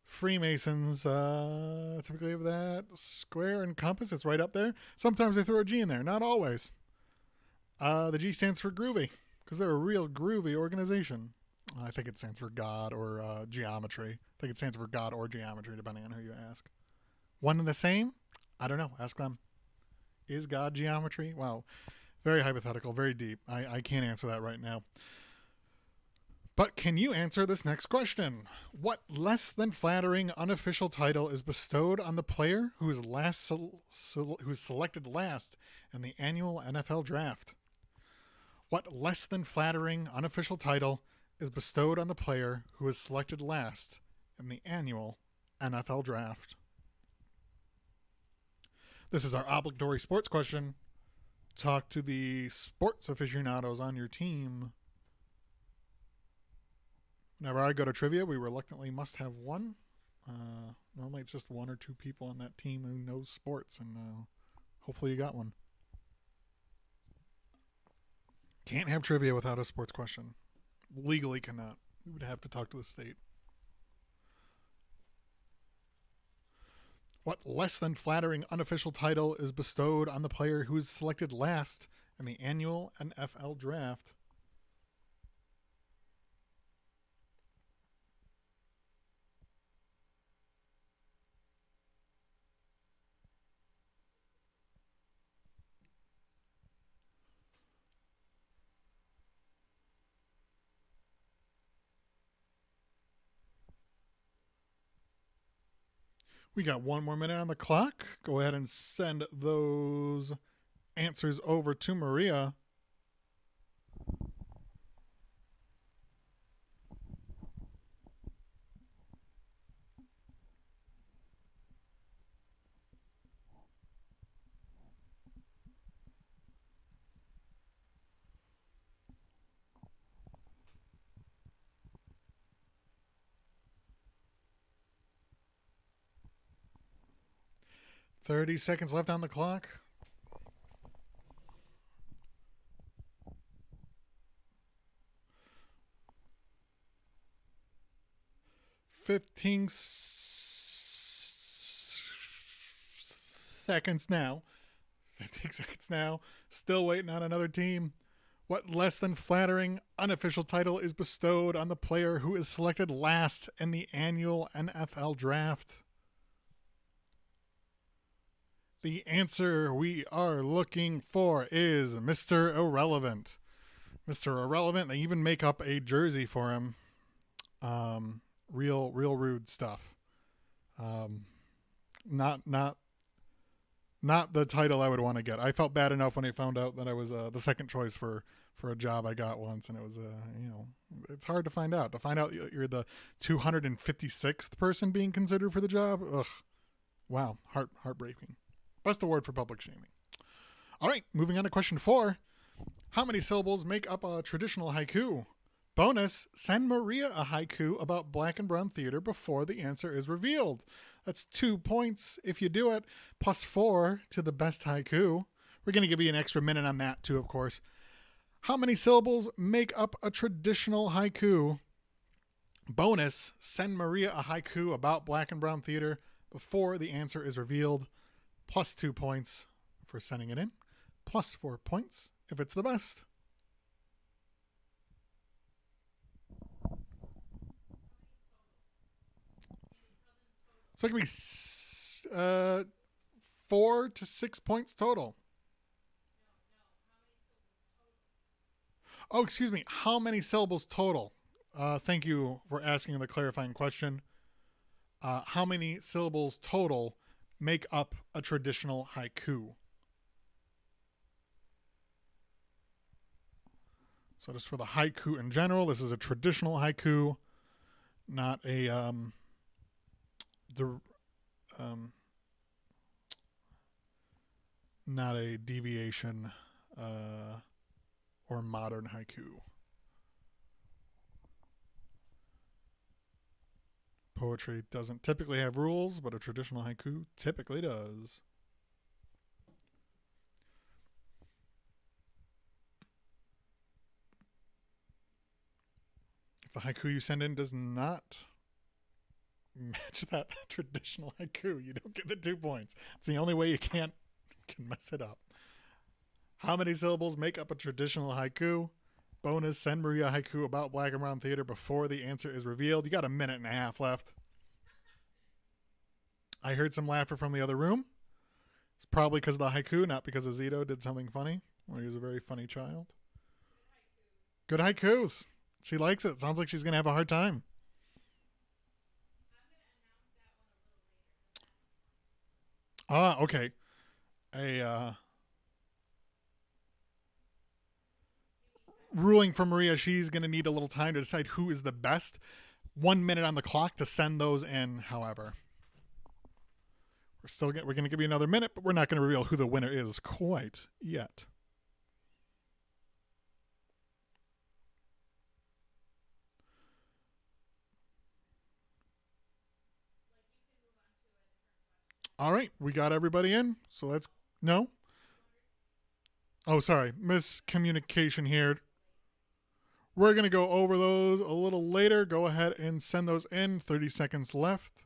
Freemasons typically have that square and compass. It's right up there. Sometimes they throw a G in there. Not always. The G stands for groovy because they're a real groovy organization. I think it stands for God or geometry. I think it stands for God or geometry, depending on who you ask. One and the same? I don't know. Ask them. Is God geometry? Wow. Very hypothetical, very deep. I can't answer that right now. But can you answer this next question? What less than flattering unofficial title is bestowed on the player who is selected last in the annual NFL draft? What less than flattering unofficial title is bestowed on the player who is selected last in the annual NFL draft? This is our obligatory sports question. Talk to the sports aficionados on your team. Whenever I go to trivia, we reluctantly must have one. Normally it's just one or two people on that team who knows sports, and hopefully you got one. Can't have trivia without a sports question. Legally cannot. We would have to talk to the state. What less than flattering unofficial title is bestowed on the player who is selected last in the annual NFL draft? We got 1 more minute on the clock. Go ahead and send those answers over to Maria. 30 seconds left on the clock. Seconds now. 15 seconds now. Still waiting on another team. What less than flattering unofficial title is bestowed on the player who is selected last in the annual NFL draft? The answer we are looking for is Mr. Irrelevant. Mr. Irrelevant, they even make up a jersey for him. Real rude stuff. Not the title I would want to get. I felt bad enough when I found out that I was the second choice for a job I got once, and it was it's hard to find out. To find out you're the 256th person being considered for the job. Ugh, wow, heartbreaking. Best award for public shaming. All right, moving on to question 4. How many syllables make up a traditional haiku? Bonus, send Maria a haiku about Black and Brown Theater before the answer is revealed. That's 2 points if you do it, plus 4 to the best haiku. We're going to give you an extra minute on that too, of course. How many syllables make up a traditional haiku? Bonus, send Maria a haiku about Black and Brown Theater before the answer is revealed. Plus 2 points for sending it in. Plus 4 points if it's the best. So it can be 4 to 6 points total. Oh, excuse me. How many syllables total? Thank you for asking the clarifying question. How many syllables total make up a traditional haiku? So just for the haiku in general, this is a traditional haiku, not a not a deviation or modern haiku. Poetry doesn't typically have rules, but a traditional haiku typically does. If the haiku you send in does not match that traditional haiku, you don't get the 2 points. It's the only way you can mess it up. How many syllables make up a traditional haiku? Bonus, send Maria a haiku about Black and Brown Theater before the answer is revealed. You got a minute and a half left. I heard some laughter from the other room. It's probably because of the haiku, not because Azito did something funny, or he was a very funny child. Good haikus. She likes it. Sounds like she's going to have a hard time. Okay. Ruling from Maria, she's going to need a little time to decide who is the best. 1 minute on the clock to send those in, however. We're going to give you another minute, but we're not going to reveal who the winner is quite yet. All right, we got everybody in, so let's... No? Oh, sorry, miscommunication here. We're going to go over those a little later. Go ahead and send those in. 30 seconds left.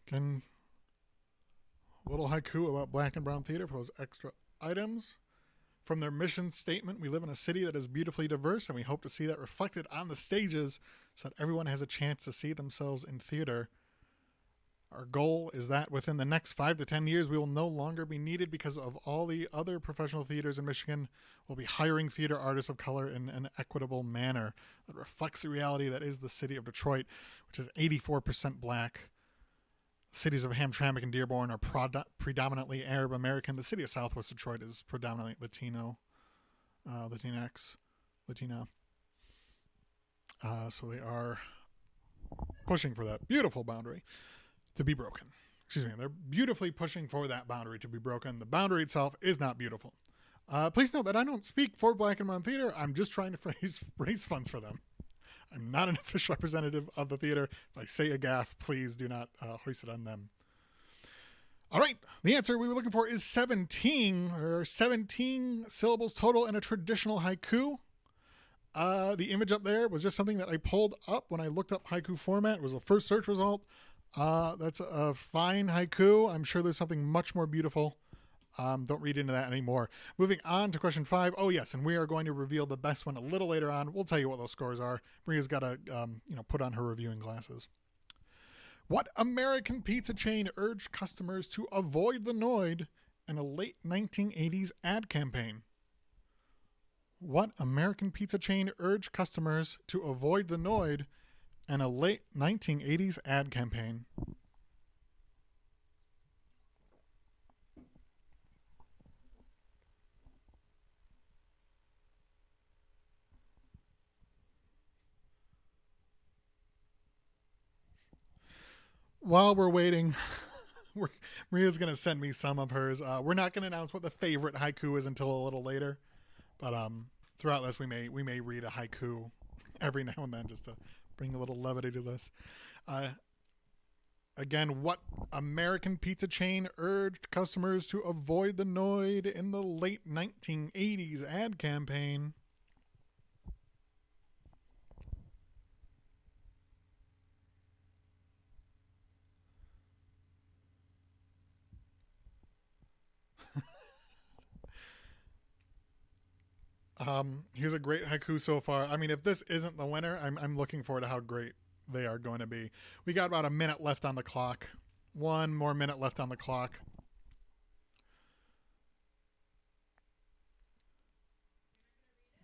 Again, a little haiku about Black and Brown Theater for those extra items. From their mission statement, we live in a city that is beautifully diverse, and we hope to see that reflected on the stages so that everyone has a chance to see themselves in theater. Our goal is that within the next 5 to 10 years, we will no longer be needed because of all the other professional theaters in Michigan will be hiring theater artists of color in an equitable manner that reflects the reality that is the city of Detroit, which is 84% black. The cities of Hamtramck and Dearborn are predominantly Arab American. The city of Southwest Detroit is predominantly Latino, Latinx, Latina. So they are pushing for that beautiful boundary to be broken. Excuse me. They're beautifully pushing for that boundary to be broken. The boundary itself is not beautiful. Please note that I don't speak for Black and Brown Theater. I'm just trying to raise funds for them. I'm not an official representative of the theater. If I say a gaffe, please do not hoist it on them. All right, the answer we were looking for is 17. There are 17 syllables total in a traditional haiku. The image up there was just something that I pulled up when I looked up haiku format. It was the first search result. That's a fine haiku. I'm sure there's something much more beautiful. Don't read into that anymore. Moving on to question 5. Oh, yes, and we are going to reveal the best one a little later on. We'll tell you what those scores are. Maria's got to put on her reviewing glasses. What American pizza chain urged customers to avoid the Noid in a late 1980s ad campaign? What American pizza chain urged customers to avoid the Noid in a late 1980s ad campaign? While we're waiting, Maria's going to send me some of hers. We're not going to announce what the favorite haiku is until a little later, but throughout this we may read a haiku every now and then just to bring a little levity to this. Again, what American pizza chain urged customers to avoid the Noid in the late 1980s ad campaign? Here's a great haiku so far. I mean, if this isn't the winner, I'm looking forward to how great they are going to be. We got about a minute left on the clock. One more minute left on the clock.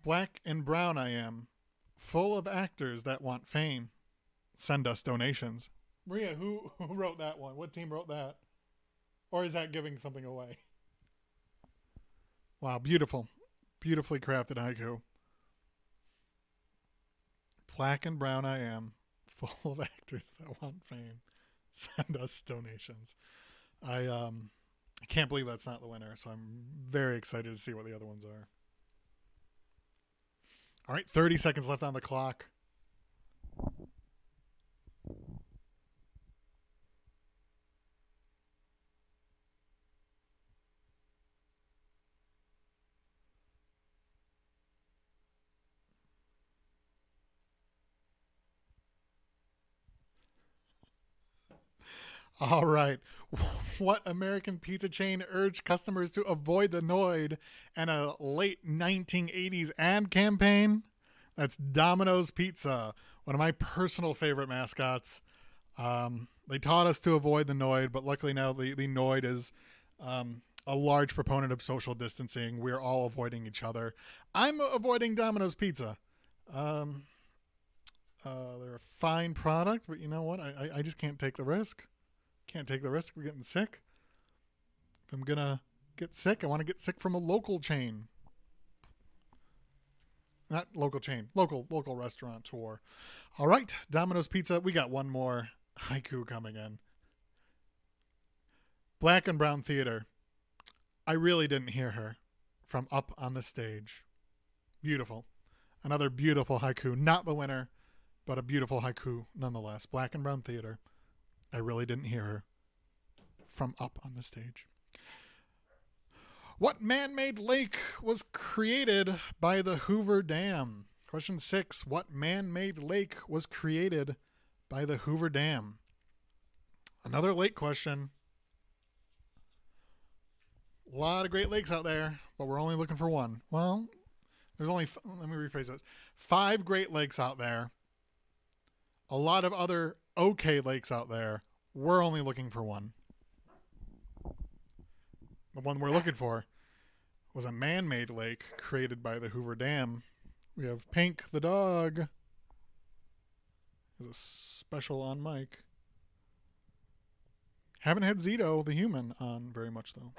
Black and brown I am, full of actors that want fame. Send us donations. Maria, who wrote that one? What team wrote that? Or is that giving something away? Wow, beautiful. Beautifully crafted haiku. Black and brown I am, full of actors that want fame. Send us donations. I can't believe that's not the winner, so I'm very excited to see what the other ones are. All right, 30 seconds left on the clock. All right. What American pizza chain urged customers to avoid the Noid in a late 1980s ad campaign? That's Domino's Pizza, one of my personal favorite mascots. They taught us to avoid the Noid, but luckily now the Noid is a large proponent of social distancing. We're all avoiding each other. I'm avoiding Domino's Pizza. They're a fine product, but you know what? I just can't take the risk. Can't take the risk of getting sick. If I'm gonna get sick, I want to get sick from a local chain. Not local chain, local restaurateur. All right, Domino's Pizza. We got one more haiku coming in. Black and Brown Theater. I really didn't hear her from up on the stage. Beautiful. Another beautiful haiku. Not the winner, but a beautiful haiku nonetheless. Black and Brown Theater. I really didn't hear her from up on the stage. What man-made lake was created by the Hoover Dam? Question 6. What man-made lake was created by the Hoover Dam? Another lake question. A lot of Great Lakes out there, but we're only looking for one. Well, there's only, let me rephrase this, 5 Great Lakes out there. A lot of other okay lakes out there. We're only looking for one. The one we're looking for was a man-made lake created by the Hoover Dam. We have Pink the dog. There's a special on mic. Haven't had Zito the human on very much though.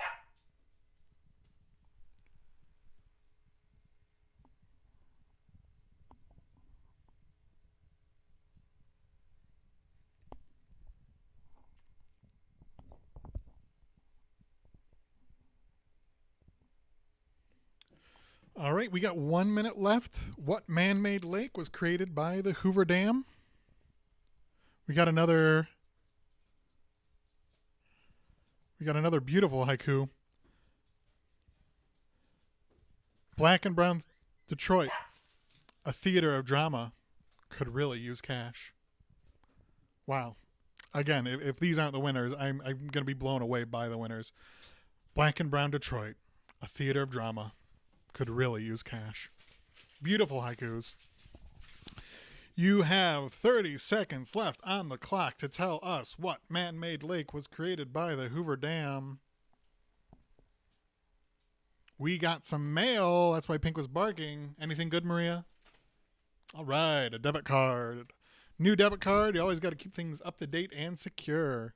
All right, we got 1 minute left. What man-made lake was created by the Hoover Dam? We got another beautiful haiku. Black and Brown Detroit, a theater of drama, could really use cash. Wow. Again, if these aren't the winners, I'm going to be blown away by the winners. Black and Brown Detroit, a theater of drama, could really use cash. Beautiful haikus. You have 30 seconds left on the clock to tell us what man-made lake was created by the Hoover Dam. We got some mail. That's why Pink was barking. Anything good, Maria? All right, a debit card. New debit card. You always got to keep things up to date and secure.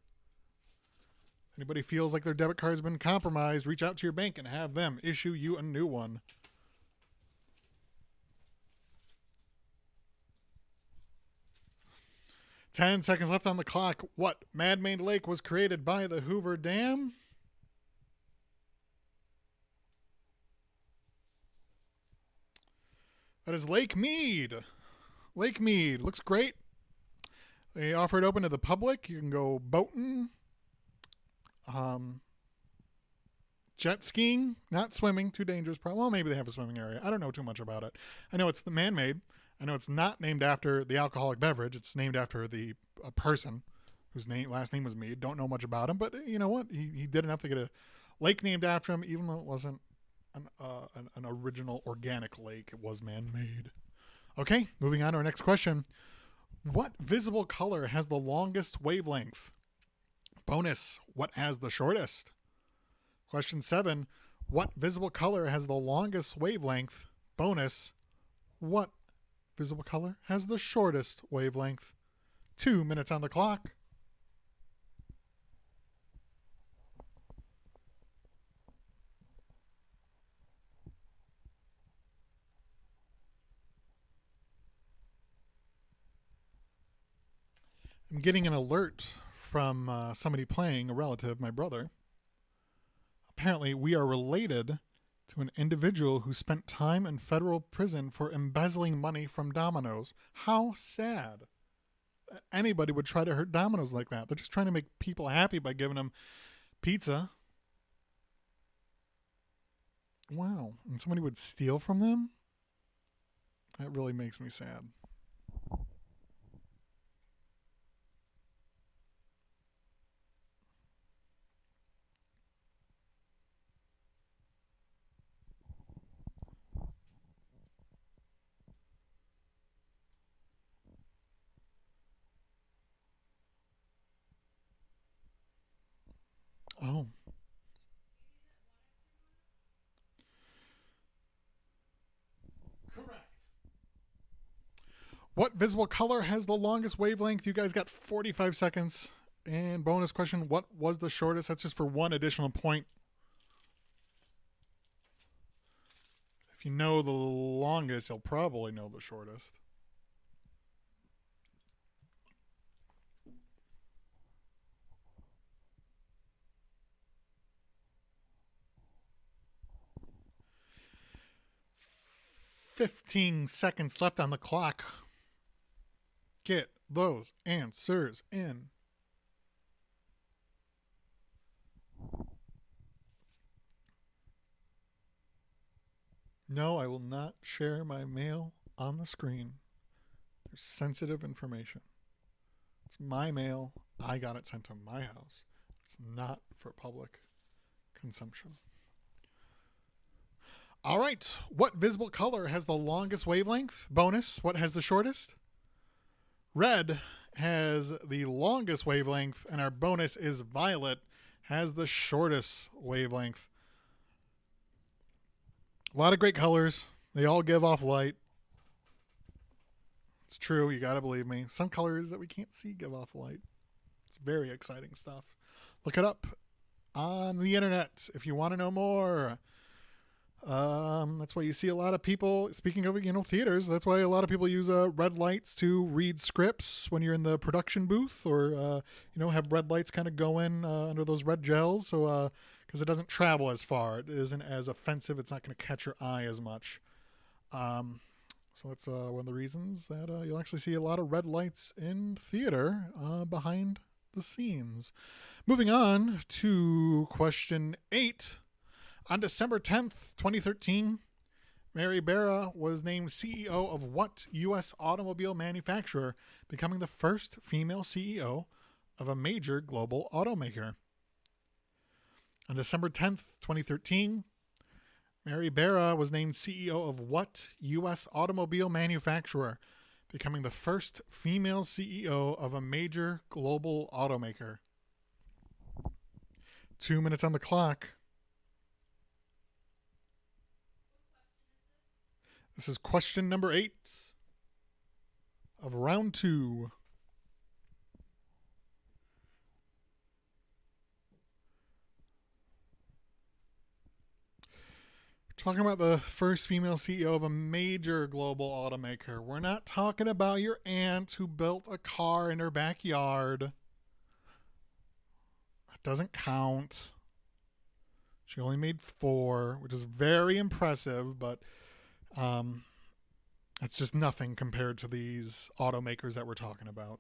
Anybody feels like their debit card has been compromised, reach out to your bank and have them issue you a new one. Ten seconds left on the clock. What man-made lake was created by the Hoover Dam? That is Lake Mead. Lake Mead looks great. They offer it open to the public. You can go boating, jet skiing, not swimming, too dangerous. Well, maybe they have a swimming area. I don't know too much about it. I know it's the man-made. I know it's not named after the alcoholic beverage. It's named after a person whose last name was Mead. Don't know much about him, but you know what? He did enough to get a lake named after him, even though it wasn't an original organic lake. It was man-made. Okay, moving on to our next question. What visible color has the longest wavelength? Bonus, what has the shortest? Question 7. What visible color has the longest wavelength? Bonus, what visible color has the shortest wavelength? 2 minutes on the clock. I'm getting an alert from somebody playing, a relative, my brother. Apparently, we are related to an individual who spent time in federal prison for embezzling money from Domino's. How sad that anybody would try to hurt Domino's like that. They're just trying to make people happy by giving them pizza. Wow. And somebody would steal from them? That really makes me sad. Oh. Correct. What visible color has the longest wavelength? You guys got 45 seconds. And bonus question, what was the shortest? That's just for one additional point. If you know the longest, you'll probably know the shortest. "15 seconds left on the clock. Get those answers in." No, I will not share my mail on the screen. There's sensitive information. It's my mail. I got it sent to my house. It's not for public consumption. All right. What visible color has the longest wavelength? Bonus. What has the shortest? Red has the longest wavelength, and our bonus is violet, has the shortest wavelength. A lot of great colors. They all give off light. It's true. You got to believe me. Some colors that we can't see give off light. It's very exciting stuff. Look it up on the internet if you want to know more. That's why you see a lot of people, speaking of, theaters, that's why a lot of people use red lights to read scripts when you're in the production booth, or, have red lights kind of go in under those red gels. So, because it doesn't travel as far, it isn't as offensive, it's not going to catch your eye as much. So that's one of the reasons that you'll actually see a lot of red lights in theater behind the scenes. Moving on to question 8. On December 10th, 2013, Mary Barra was named CEO of what U.S. automobile manufacturer, becoming the first female CEO of a major global automaker? On December 10th, 2013, Mary Barra was named CEO of what U.S. automobile manufacturer, becoming the first female CEO of a major global automaker? 2 minutes on the clock. This is question number 8 of round 2. Talking about the first female CEO of a major global automaker. We're not talking about your aunt who built a car in her backyard. That doesn't count. She only made 4, which is very impressive, but it's just nothing compared to these automakers that we're talking about.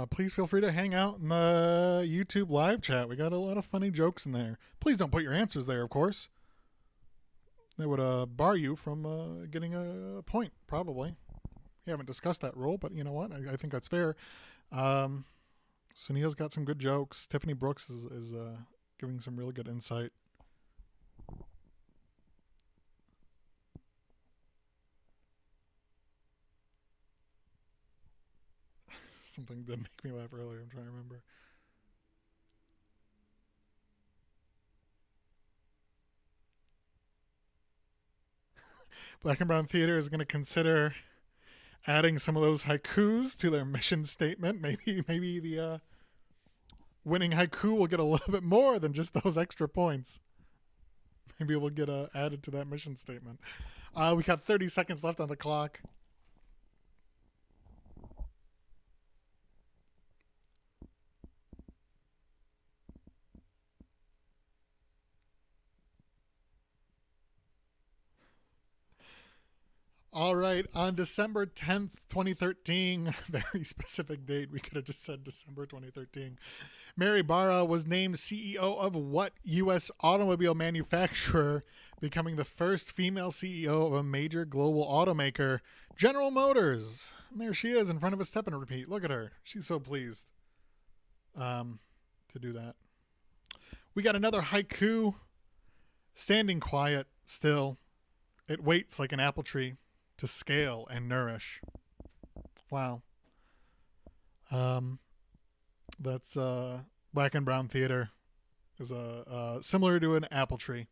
Please feel free to hang out in the YouTube live chat. We got a lot of funny jokes in there. Please don't put your answers there, of course. They would bar you from getting a point, probably. We haven't discussed that rule, but you know what? I think that's fair. Sunil's got some good jokes. Tiffany Brooks is giving some really good insight. Something did make me laugh earlier. I'm trying to remember. Black and Brown Theater is going to consider adding some of those haikus to their mission statement. Maybe the winning haiku will get a little bit more than just those extra points. Maybe we'll get added to that mission statement. We got 30 seconds left on the clock. All right, on December 10th, 2013, very specific date, we could have just said December 2013, Mary Barra was named CEO of what U.S. automobile manufacturer, becoming the first female CEO of a major global automaker, General Motors. And there she is in front of a step and repeat. Look at her. She's so pleased to do that. We got another haiku. Standing quiet, still, it waits like an apple tree to scale and nourish. Wow. That's Black and Brown Theater is similar to an apple tree.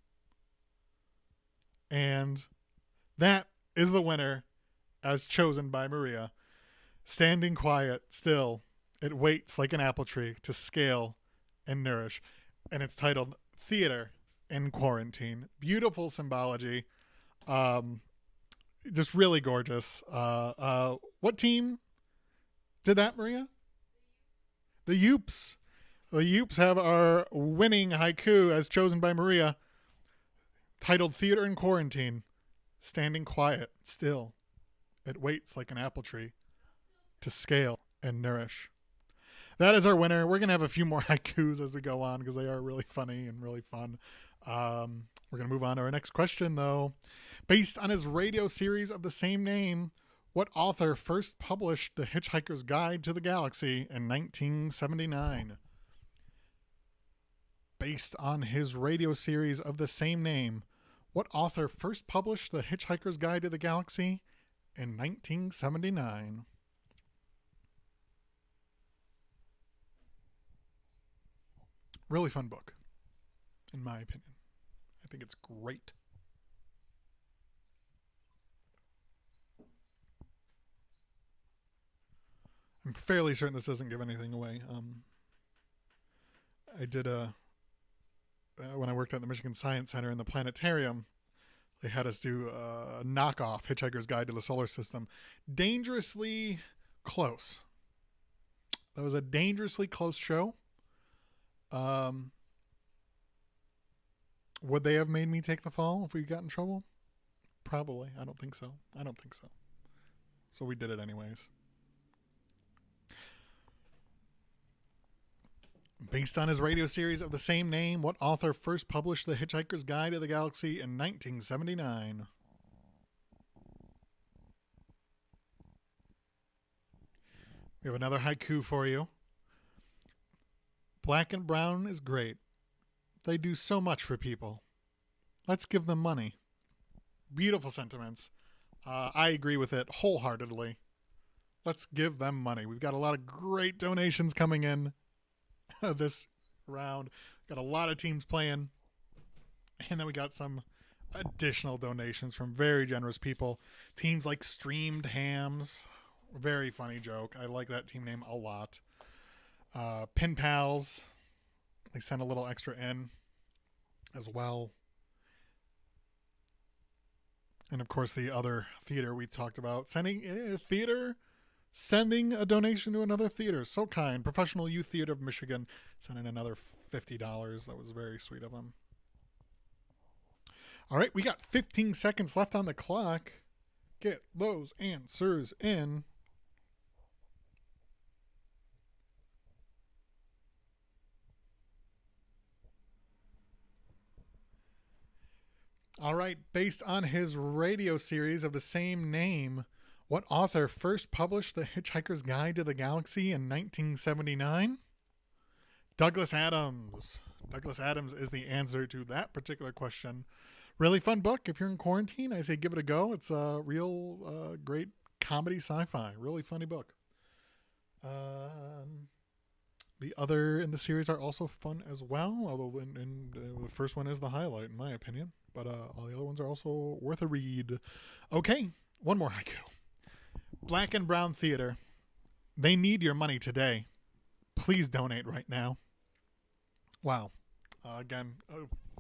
And that is the winner as chosen by Maria. Standing quiet, still, it waits like an apple tree to scale and nourish. And it's titled Theater in Quarantine. Beautiful symbology. Just really gorgeous. What team did that, Maria? The Youps. The Youps have our winning haiku as chosen by Maria, titled Theater in Quarantine. Standing quiet, still, it waits like an apple tree to scale and nourish. That is our winner. We're going to have a few more haikus as we go on because they are really funny and really fun. We're going to move on to our next question, though. Based on his radio series of the same name, what author first published The Hitchhiker's Guide to the Galaxy in 1979? Based on his radio series of the same name, what author first published The Hitchhiker's Guide to the Galaxy in 1979? Really fun book, in my opinion. I think it's great. I'm fairly certain this doesn't give anything away. I did when I worked at the Michigan Science Center in the planetarium, they had us do a knockoff Hitchhiker's Guide to the Solar System. Dangerously close. That was a dangerously close show. Would they have made me take the fall if we got in trouble? Probably. I don't think so. So we did it anyways. Based on his radio series of the same name, what author first published The Hitchhiker's Guide to the Galaxy in 1979? We have another haiku for you. Black and brown is great. They do so much for people. Let's give them money. Beautiful sentiments. I agree with it wholeheartedly. Let's give them money. We've got a lot of great donations coming in this round. Got a lot of teams playing. And then we got some additional donations from very generous people. Teams like Streamed Hams. Very funny joke. I like that team name a lot. Pin Pals. They sent a little extra in as well. And of course the other theater we talked about. Sending a donation to another theater. So kind. Professional Youth Theater of Michigan sent in another $50. That was very sweet of them. All right, we got 15 seconds left on the clock. Get those answers in. All right, based on his radio series of the same name, what author first published The Hitchhiker's Guide to the Galaxy in 1979? Douglas Adams. Douglas Adams is the answer to that particular question. Really fun book. If you're in quarantine, I say give it a go. It's a real great comedy sci-fi. Really funny book. The other in the series are also fun as well, although the first one is the highlight in my opinion. But all the other ones are also worth a read. Okay, one more haiku. Black and Brown Theater. They need your money today. Please donate right now. Wow. Again,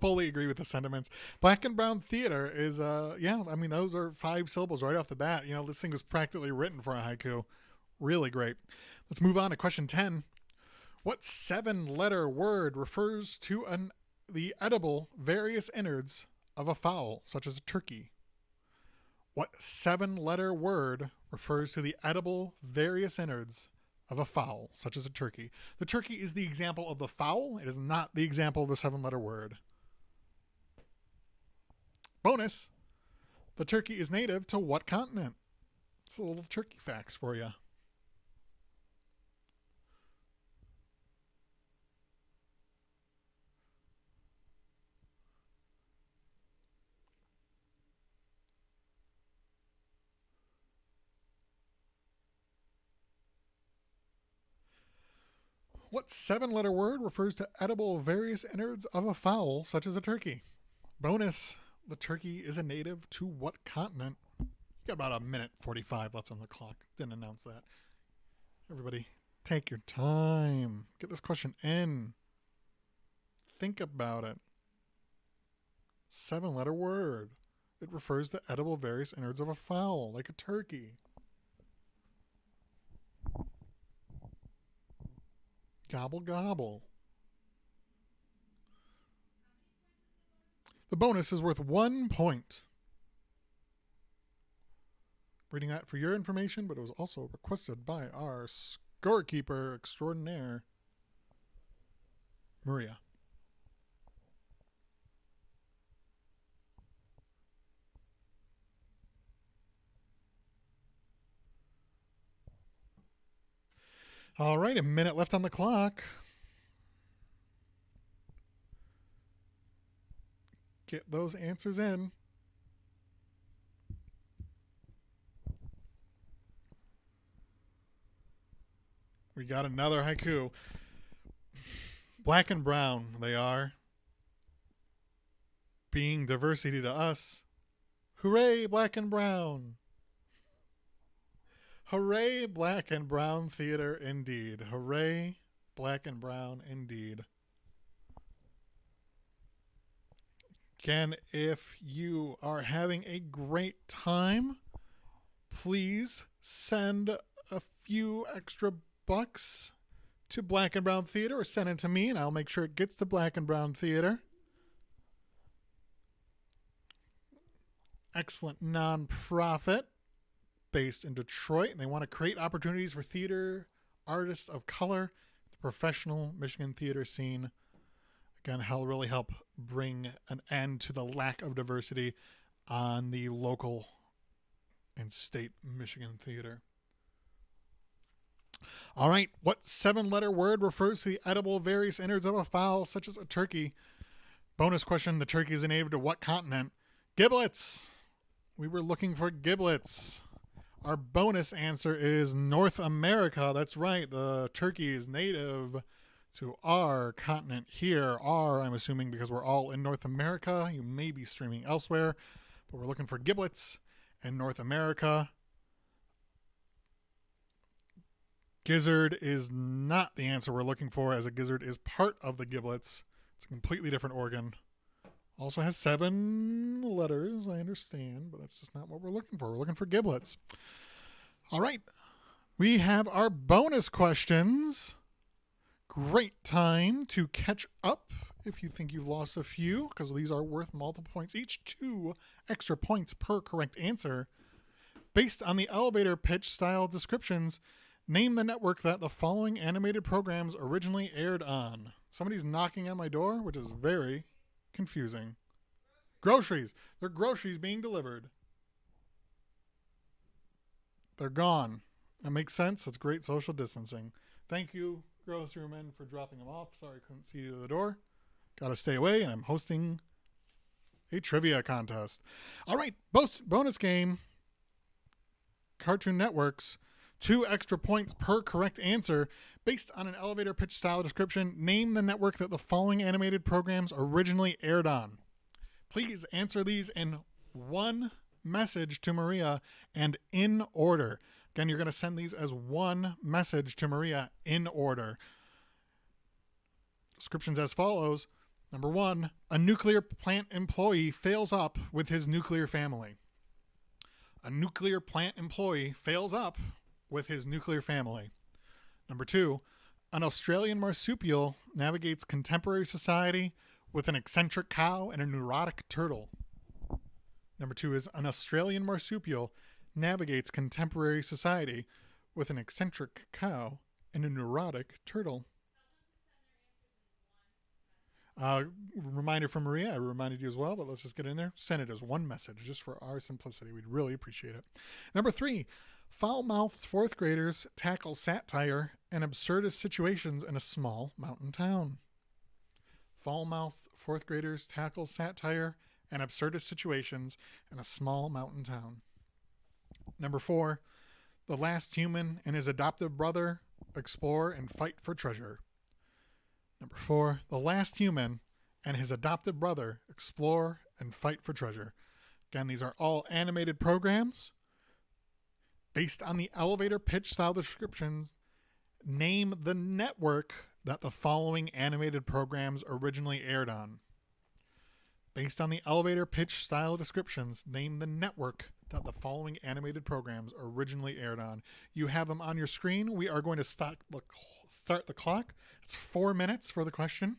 fully agree with the sentiments. Black and Brown Theater is, those are 5 syllables right off the bat. You know, this thing was practically written for a haiku. Really great. Let's move on to question 10. What 7-letter word refers to the edible various innards of a fowl, such as a turkey? What 7-letter word refers to the edible various innards of a fowl, such as a turkey? The turkey is the example of the fowl. It is not the example of the 7-letter word. Bonus. The turkey is native to what continent? It's a little turkey facts for you. What 7-letter word refers to edible various innards of a fowl, such as a turkey? Bonus. The turkey is a native to what continent? You got about a minute 45 left on the clock. Didn't announce that. Everybody, take your time. Get this question in. Think about it. 7-letter word. It refers to edible various innards of a fowl, like a turkey. Gobble, gobble. The bonus is worth 1 point. Reading that for your information, but it was also requested by our scorekeeper extraordinaire, Maria. All right, a minute left on the clock. Get those answers in. We got another haiku. Black and brown, they are. Being diversity to us. Hooray, black and brown. Hooray, Black and Brown Theater, indeed. Hooray, Black and Brown, indeed. Again, if you are having a great time, please send a few extra bucks to Black and Brown Theater, or send it to me and I'll make sure it gets to Black and Brown Theater. Excellent nonprofit based in Detroit, and they want to create opportunities for theater artists of color, the professional Michigan theater scene. Again, really help bring an end to the lack of diversity on the local and state Michigan theater. All right, what 7-letter word refers to the edible various innards of a fowl, such as a turkey? Bonus question, the turkey is a native to what continent? Giblets. We were looking for giblets. Our bonus answer is North America. That's right, the turkey is native to our continent here. I'm assuming because we're all in North America. You may be streaming elsewhere, but we're looking for giblets in North America. Gizzard is not the answer we're looking for, as a gizzard is part of the giblets. It's a completely different organ. Also has 7 letters, I understand, but that's just not what we're looking for. We're looking for giblets. All right. We have our bonus questions. Great time to catch up if you think you've lost a few, because these are worth multiple points each. 2 extra points per correct answer. Based on the elevator pitch style descriptions, name the network that the following animated programs originally aired on. Somebody's knocking on my door, which is very confusing. Groceries. They're groceries being delivered. They're gone. That makes sense. That's great social distancing. Thank you, grocerymen, for dropping them off. Sorry I couldn't see you at the door. Gotta stay away, and I'm hosting a trivia contest. All right, bonus game. Cartoon Networks. 2 extra points per correct answer. Based on an elevator pitch style description, name the network that the following animated programs originally aired on. Please answer these in one message to Maria and in order. Again, you're going to send these as one message to Maria in order. Descriptions as follows. Number 1, a nuclear plant employee fails up with his nuclear family. A nuclear plant employee fails up with his nuclear family. Number 2, an Australian marsupial navigates contemporary society with an eccentric cow and a neurotic turtle. Number 2 is an Australian marsupial navigates contemporary society with an eccentric cow and a neurotic turtle. Reminder from Maria, I reminded you as well, but let's just get in there. Send it as one message, just for our simplicity. We'd really appreciate it. Number 3, foul-mouthed 4th graders tackle satire and absurdist situations in a small mountain town. Foul-mouthed 4th graders tackle satire and absurdist situations in a small mountain town. Number 4, the last human and his adoptive brother explore and fight for treasure. Number 4, the last human and his adoptive brother explore and fight for treasure. Again, these are all animated programs. Based on the elevator pitch style descriptions, name the network that the following animated programs originally aired on. Based on the elevator pitch style descriptions, name the network that the following animated programs originally aired on. You have them on your screen. We are going to start the clock. It's 4 minutes for the question.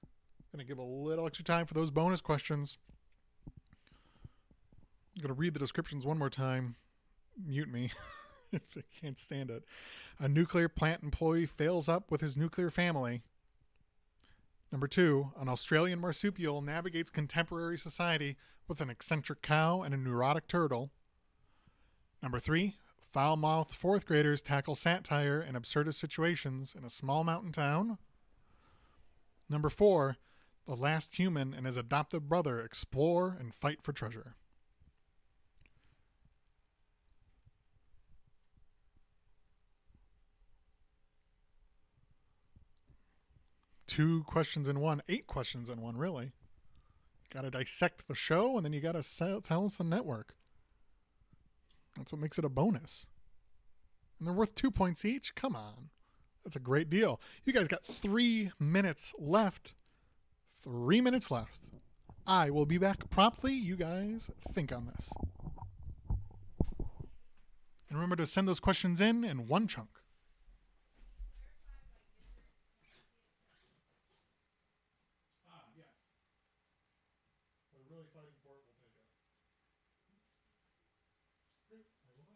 I'm going to give a little extra time for those bonus questions. I'm going to read the descriptions one more time. Mute me if I can't stand it. A nuclear plant employee fails up with his nuclear family. Number 2, an Australian marsupial navigates contemporary society with an eccentric cow and a neurotic turtle. Number 3, foul-mouthed 4th graders tackle satire and absurdist situations in a small mountain town. Number 4, the last human and his adoptive brother explore and fight for treasure. Two questions in one, 8 questions in one, really. Got to dissect the show, and then you got to tell us the network. That's what makes it a bonus. And they're worth 2 points each? Come on. That's a great deal. You guys got 3 minutes left. 3 minutes left. I will be back promptly. You guys think on this. And remember to send those questions in one chunk. Yes. We're really fighting for it. We'll take it. Great. Okay.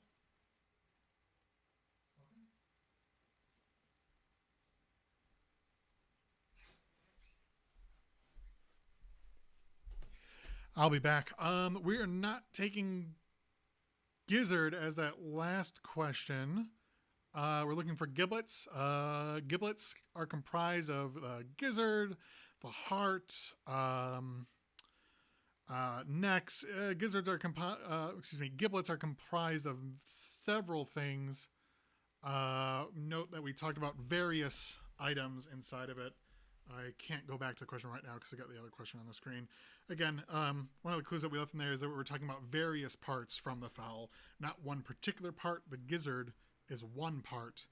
I'll be back. We are not taking gizzard as that last question. We're looking for giblets. Giblets are comprised of gizzard, the heart, necks. Gizzards are giblets are comprised of several things. Note that we talked about various items inside of it. I can't go back to the question right now because I got the other question on the screen. Again, one of the clues that we left in there is that we were talking about various parts from the fowl, not one particular part. The gizzard is one part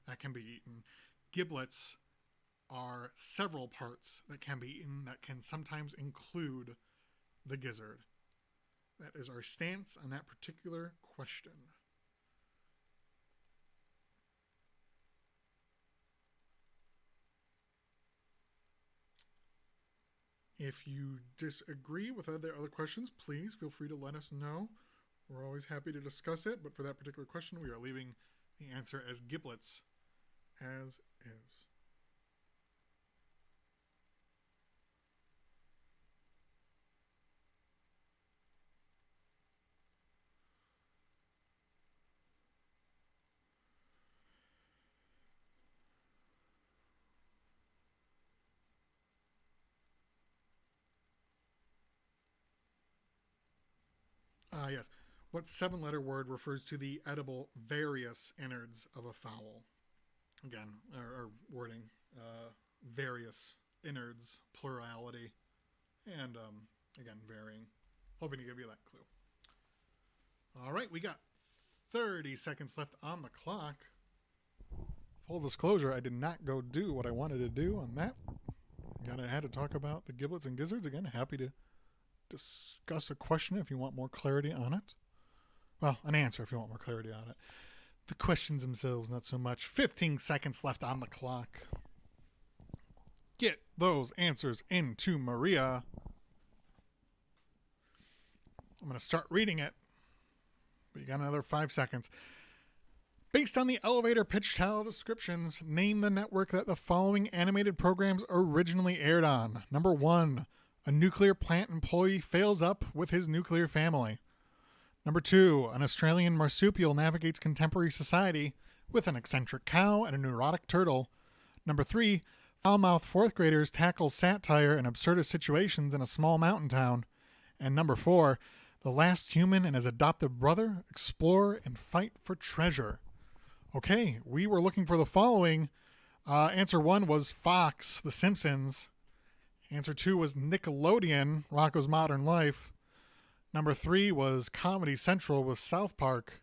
that can be eaten. Giblets are several parts that can be eaten that can sometimes include the gizzard. That is our stance on that particular question. If you disagree with other questions, please feel free to let us know. We're always happy to discuss it, but for that particular question, we are leaving the answer as giblets as is. Yes. What 7-letter word refers to the edible various innards of a fowl? Again, our wording, various innards, plurality, and again, varying. Hoping to give you that clue. All right, we got 30 seconds left on the clock. Full disclosure, I did not go do what I wanted to do on that. Again, I had to talk about the giblets and gizzards. Again, happy to discuss a question if you want more clarity on it. Well, an answer if you want more clarity on it. The questions themselves, not so much. 15 seconds left on the clock. Get those answers into Maria. I'm going to start reading it, but you got another 5 seconds. Based on the elevator pitch tile descriptions, name the network that the following animated programs originally aired on. Number 1, a nuclear plant employee fails up with his nuclear family. Number 2, an Australian marsupial navigates contemporary society with an eccentric cow and a neurotic turtle. Number 3, foul-mouthed fourth graders tackle satire and absurdist situations in a small mountain town. And number 4, the last human and his adoptive brother explore and fight for treasure. Okay, we were looking for the following. Answer 1 was Fox, The Simpsons. Answer 2 was Nickelodeon, Rocko's Modern Life. Number 3 was Comedy Central with South Park.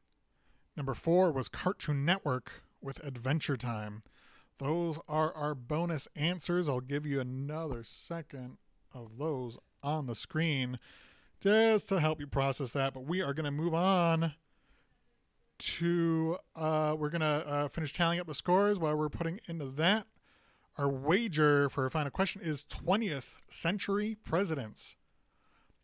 Number 4 was Cartoon Network with Adventure Time. Those are our bonus answers. I'll give you another second of those on the screen just to help you process that. But we are going to move on to, we're going to finish tallying up the scores while we're putting into that. Our wager for our final question is 20th century presidents.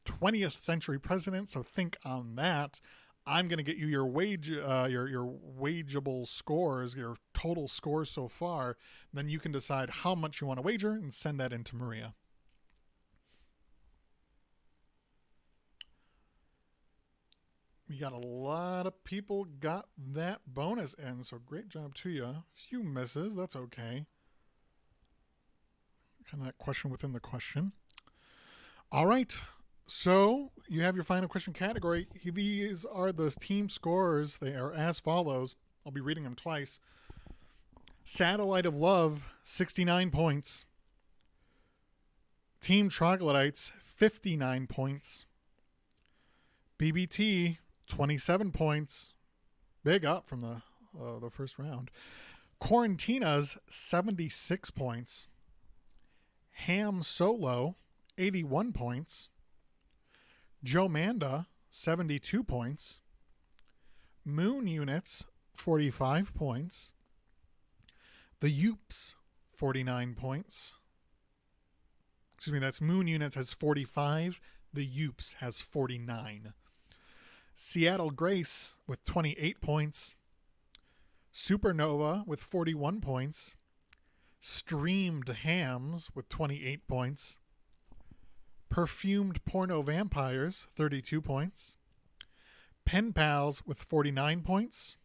20th century presidents, so think on that. I'm going to get you your wageable scores, your total scores so far. Then you can decide how much you want to wager and send that into Maria. We got a lot of people got that bonus in, so great job to you. A few misses, that's okay. Kind of that question within the question. All right. So you have your final question category. These are the team scores. They are as follows. I'll be reading them twice. Satellite of Love, 69 points. Team Troglodytes, 59 points. BBT, 27 points. Big up from the the first round. Quarantina's 76 points. Ham Solo, 81 points. Joe Manda, 72 points. Moon Units, 45 points. The Youps, 49 points. Excuse me, that's Moon Units has 45. The Youps has 49. Seattle Grace with 28 points. Supernova with 41 points. Streamed Hams with 28 points. Perfumed Porno Vampires, 32 points. Pen Pals with 49 points.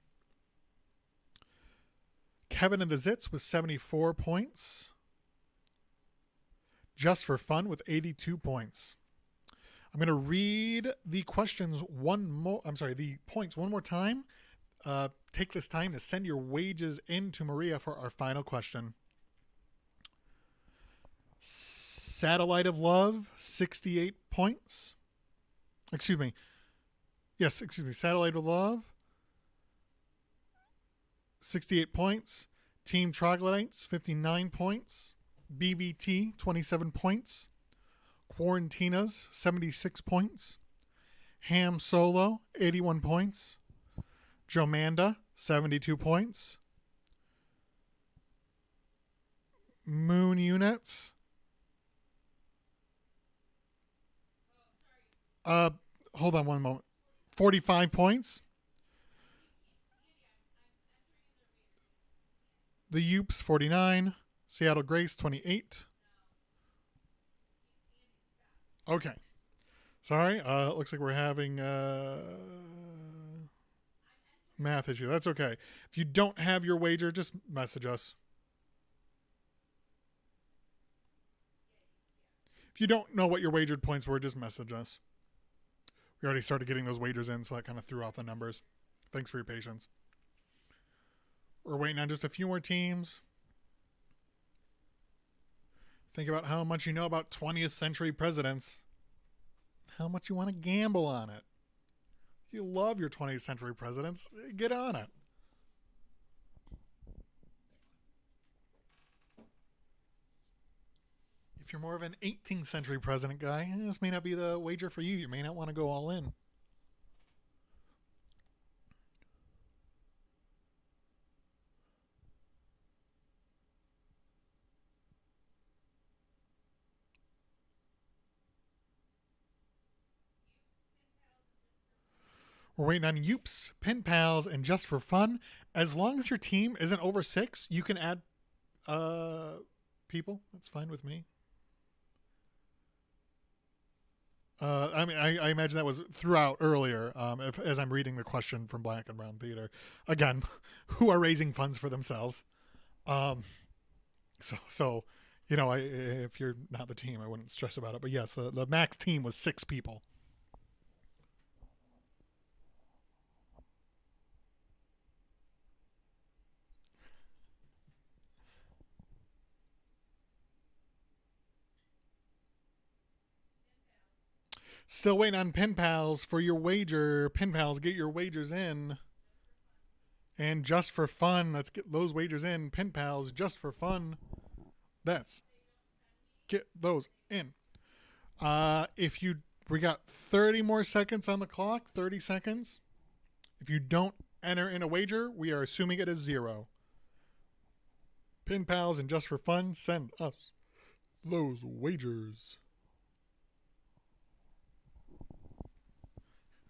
Kevin and the Zits with 74 points. Just for Fun with 82 points. I'm going to read the questions the points one more time. Take this time to send your wages in to Maria for our final question. Satellite of Love, 68 points. Excuse me. Satellite of Love, 68 points. Team Troglodytes, 59 points. BBT, 27 points. Quarantinas, 76 points. Ham Solo, 81 points. Jomanda, 72 points. Moon Units. Hold on one moment. 45 points. The Youps, 49. Seattle Grace, 28. Okay. Sorry. Looks like we're having math issue. That's okay. If you don't have your wager, just message us. If you don't know what your wagered points were, just message us. We already started getting those wagers in, so that kind of threw out the numbers. Thanks for your patience. We're waiting on just a few more teams. Think about how much you know about 20th century presidents. How much you want to gamble on it. If you love your 20th century presidents, get on it. If you're more of an 18th century president guy, this may not be the wager for you. You may not want to go all in. We're waiting on Youps, Pen Pals, and Just for Fun. As long as your team isn't over 6, you can add people. That's fine with me. I imagine that was throughout earlier, as I'm reading the question from Black and Brown Theater. Again, who are raising funds for themselves. So if you're not the team, I wouldn't stress about it. But yes, the max team was 6 people. Still waiting on Pen Pals for your wager. Pen Pals, get your wagers in. And Just for Fun, let's get those wagers in. Pen Pals, Just for Fun. Get those in. We got 30 more seconds on the clock. 30 seconds. If you don't enter in a wager, we are assuming it is 0. Pen Pals and Just for Fun, send us those wagers.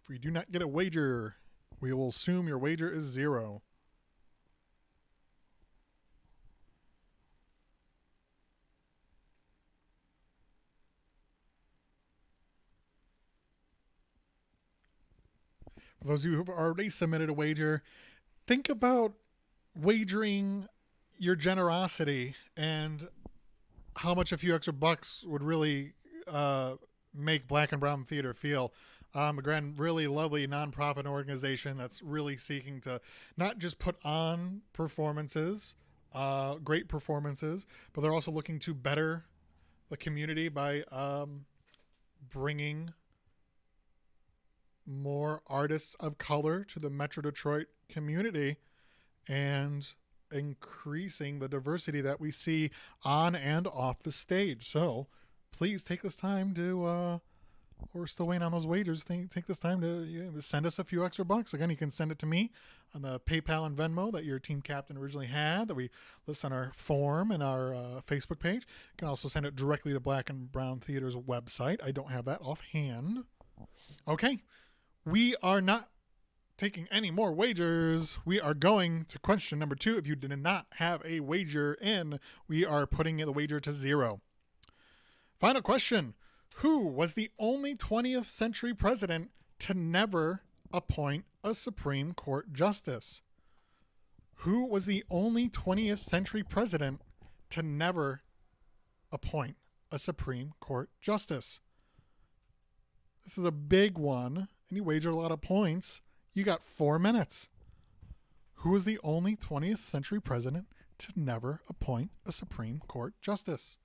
If we do not get a wager, we will assume your wager is 0. For those of you who have already submitted a wager, think about wagering your generosity and how much a few extra bucks would really make Black and Brown Theater feel. Again, really lovely nonprofit organization that's really seeking to not just put on performances, great performances, but they're also looking to better the community by bringing more artists of color to the Metro Detroit community and increasing the diversity that we see on and off the stage. So please take this time to, we're still waiting on those wagers. Take this time to send us a few extra bucks. Again, you can send it to me on the PayPal and Venmo that your team captain originally had that we list on our form and our Facebook page. You can also send it directly to Black and Brown Theater's website. I don't have that offhand. Okay, we are not taking any more wagers. We are going to question number 2. If you did not have a wager in, we are putting the wager to 0. Final question. Who was the only 20th century president to never appoint a Supreme Court justice? Who was the only 20th century president to never appoint a Supreme Court justice? This is a big one, and you wager a lot of points. You got 4 minutes. Who was the only 20th century president to never appoint a Supreme Court justice?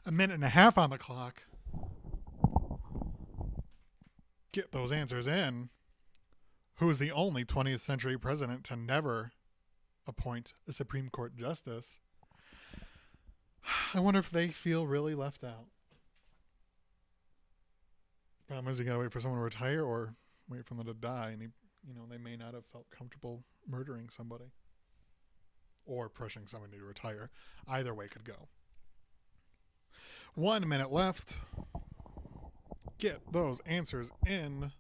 A minute and a half on the clock. Get those answers in. Who is the only 20th century president to never appoint a Supreme Court justice? I wonder if they feel really left out. Problem is, you gotta wait for someone to retire or wait for them to die, and they may not have felt comfortable murdering somebody or pressuring somebody to retire. Either way could go. 1 minute left. Get those answers in.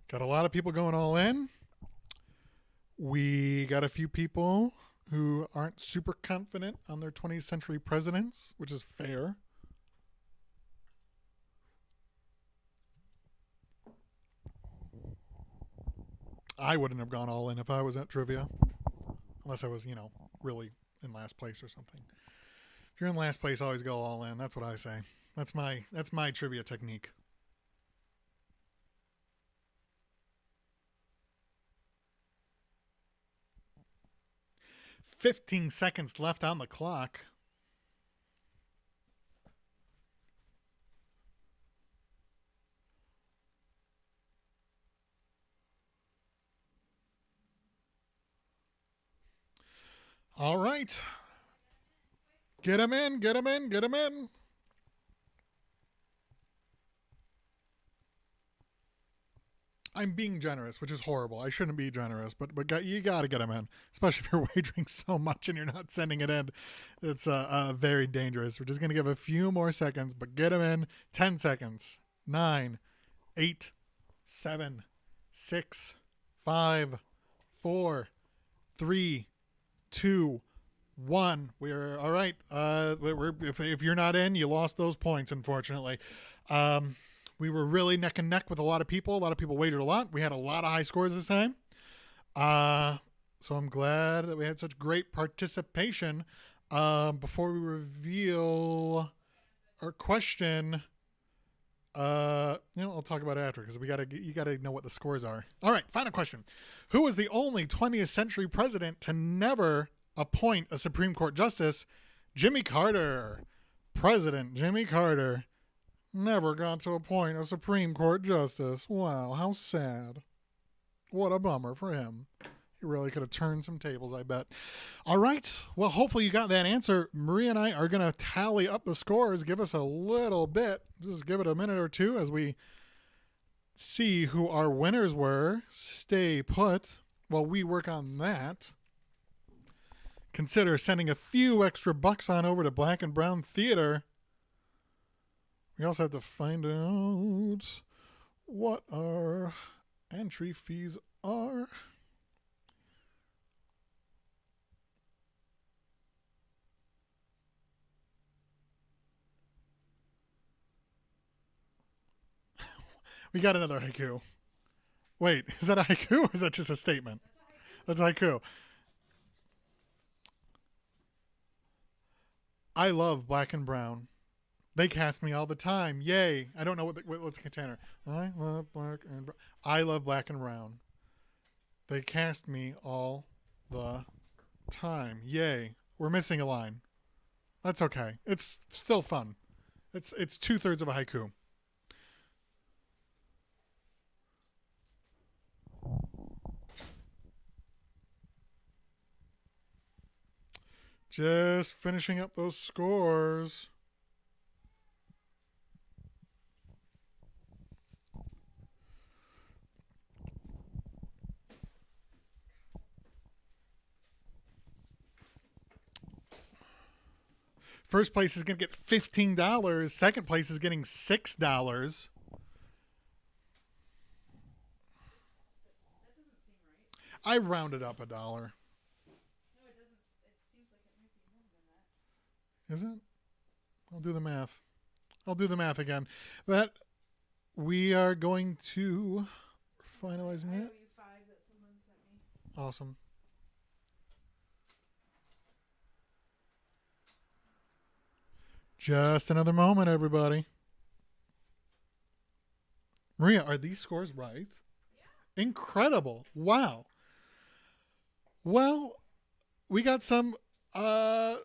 Got a lot of people going all in. We got a few people who aren't super confident on their 20th century presidents, which is fair. I wouldn't have gone all in if I was at trivia, unless I was, really in last place or something. If you're in last place, always go all in. That's what I say. That's my trivia technique. "15 seconds left on the clock." All right. Get him in, get him in, get him in. I'm being generous, which is horrible. I shouldn't be generous, but you got to get them in, especially if you're wagering so much and you're not sending it in. It's very dangerous. We're just going to give a few more seconds, but get them in. 10 seconds. 9, 8, 7, 6, 5, 4, 3, 2, 1. We're all right. If you're not in, you lost those points, unfortunately. We were really neck and neck with a lot of people. A lot of people wagered a lot. We had a lot of high scores this time. So I'm glad that we had such great participation. Before we reveal our question, I'll talk about it after because you gotta know what the scores are. All right, final question: who was the only 20th century president to never appoint a Supreme Court justice? Jimmy Carter. President Jimmy Carter never got to appoint a Supreme Court justice. Wow, how sad. What a bummer for him. He really could have turned some tables, I bet. All right. Well, hopefully you got that answer. Maria and I are going to tally up the scores. Give us a little bit. Just give it a minute or two as we see who our winners were. Stay put while we work on that. Consider sending a few extra bucks on over to Black and Brown Theater. We also have to find out what our entry fees are. We got another haiku. Wait, is that a haiku or is that just a statement? That's a haiku. I love Black and Brown. They cast me all the time. Yay. I don't know what's the container. I love Black and Brown. I love Black and Brown. They cast me all the time. Yay. We're missing a line. That's okay. It's still fun. It's 2/3 of a haiku. Just finishing up those scores. First place is going to get $15. Second place is getting $6. That doesn't seem right. I rounded up $1. No, it doesn't. It seems like it might be more than that. Is it? I'll do the math. Again. But we are going to finalizing I that. owe you 5 that someone sent me. Awesome. Just another moment, everybody. Maria, are these scores right? Yeah. Incredible. Wow. Well, we got some